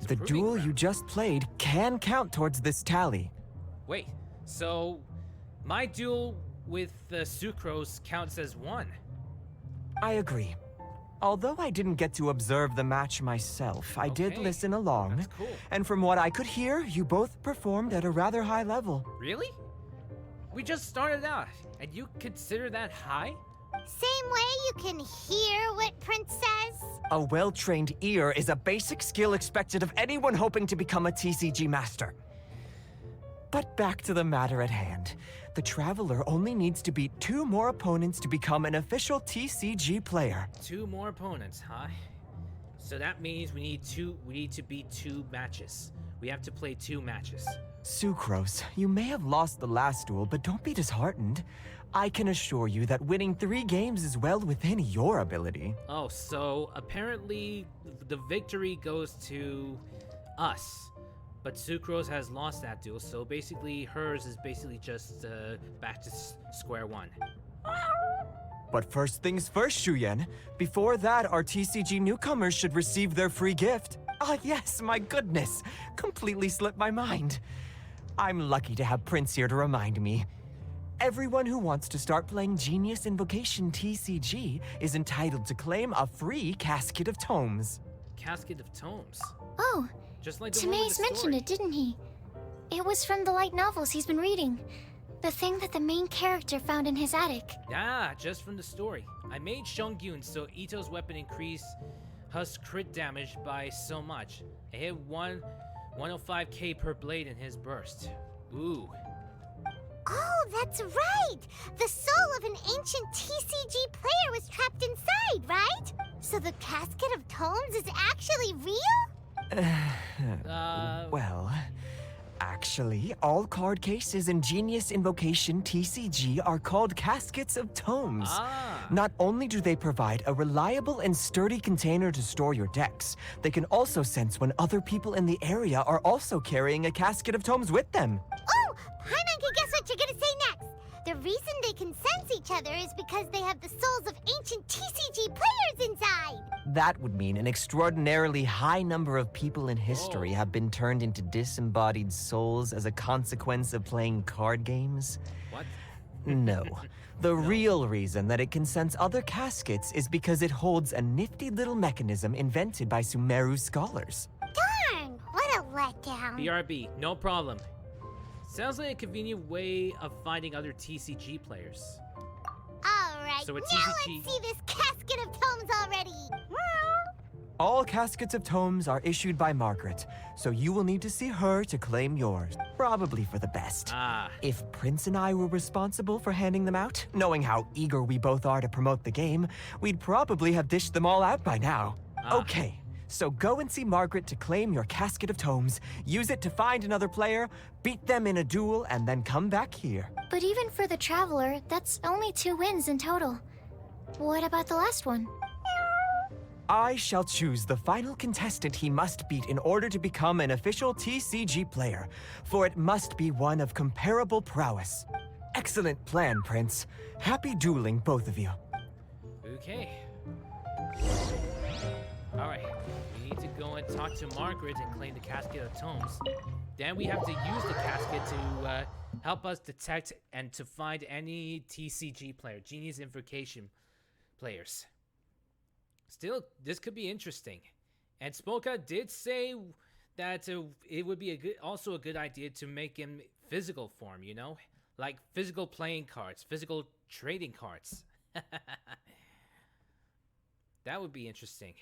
The duel you just played can count towards this tally. Wait, so my duel with Sucrose counts as 1? I agree. Although I didn't get to observe the match myself, I did Okay, listen along. that's cool. And from what I could hear, you both performed at a rather high level. Really? We just started out, and you consider that high? Same way you can hear what Prince says. A well-trained ear is a basic skill expected of anyone hoping to become a TCG master. But back to the matter at hand. The Traveler only needs to beat 2 more opponents to become an official TCG player. 2 more opponents, huh? So that means we need to beat 2 matches. We have to play 2 matches. Sucrose, you may have lost the last duel, but don't be disheartened. I can assure you that winning 3 games is well within your ability. Oh, so apparently the victory goes to us. But Sucrose has lost that duel, so basically hers is basically just back to square one. But first things first, Shuyen. Before that, our TCG newcomers should receive their free gift. Ah, yes, my goodness. Completely slipped my mind. I'm lucky to have Prince here to remind me. Everyone who wants to start playing Genius Invocation TCG is entitled to claim a free Casket of Tomes. Casket of Tomes. Oh, Just like the one with Timaeus the mentioned story. it, didn't he? It was from the light novels he's been reading. The thing that the main character found in his attic. Yeah, just from the story. I made Shungyun so Ito's weapon increased Hus crit damage by so much. I hit 105k per blade in his burst. Ooh. Oh, that's right! The soul of an ancient TCG player was trapped inside, right? So the Casket of Tomes is actually real? Well, actually, all card cases in Genius Invocation TCG are called Caskets of Tomes. Ah. Not only do they provide a reliable and sturdy container to store your decks, they can also sense when other people in the area are also carrying a Casket of Tomes with them. Oh, Paimon can guess what you're gonna say next. The reason they can sense each other is because they have the souls of ancient TCG players inside. That would mean an extraordinarily high number of people in history Whoa. have been turned into disembodied souls as a consequence of playing card games. What? No. The real reason that it can sense other caskets is because it holds a nifty little mechanism invented by Sumeru scholars. Darn, what a letdown. BRB, no problem. Sounds like a convenient way of finding other TCG players. Alright, So now it's TCG. let's see this Casket of Tomes already. All caskets of tomes are issued by Margaret, so you will need to see her to claim yours. Probably for the best. Ah. If Prince and I were responsible for handing them out, knowing how eager we both are to promote the game, we'd probably have dished them all out by now. Ah. Okay, so go and see Margaret to claim your Casket of Tomes, use it to find another player, beat them in a duel, and then come back here. But even for the Traveler, that's only 2 wins in total. What about the last one? I shall choose the final contestant he must beat in order to become an official TCG player, for it must be one of comparable prowess. Excellent plan, Prince. Happy dueling, both of you. Okay. Alright, we need to go and talk to Margaret and claim the Casket of Tomes. Then we have to use the casket to help us detect and to find any TCG player, Genius Invocation players. Still, this could be interesting. And Spoka did say that it would be also a good idea to make him physical form, you know? Like physical playing cards, physical trading cards. That would be interesting.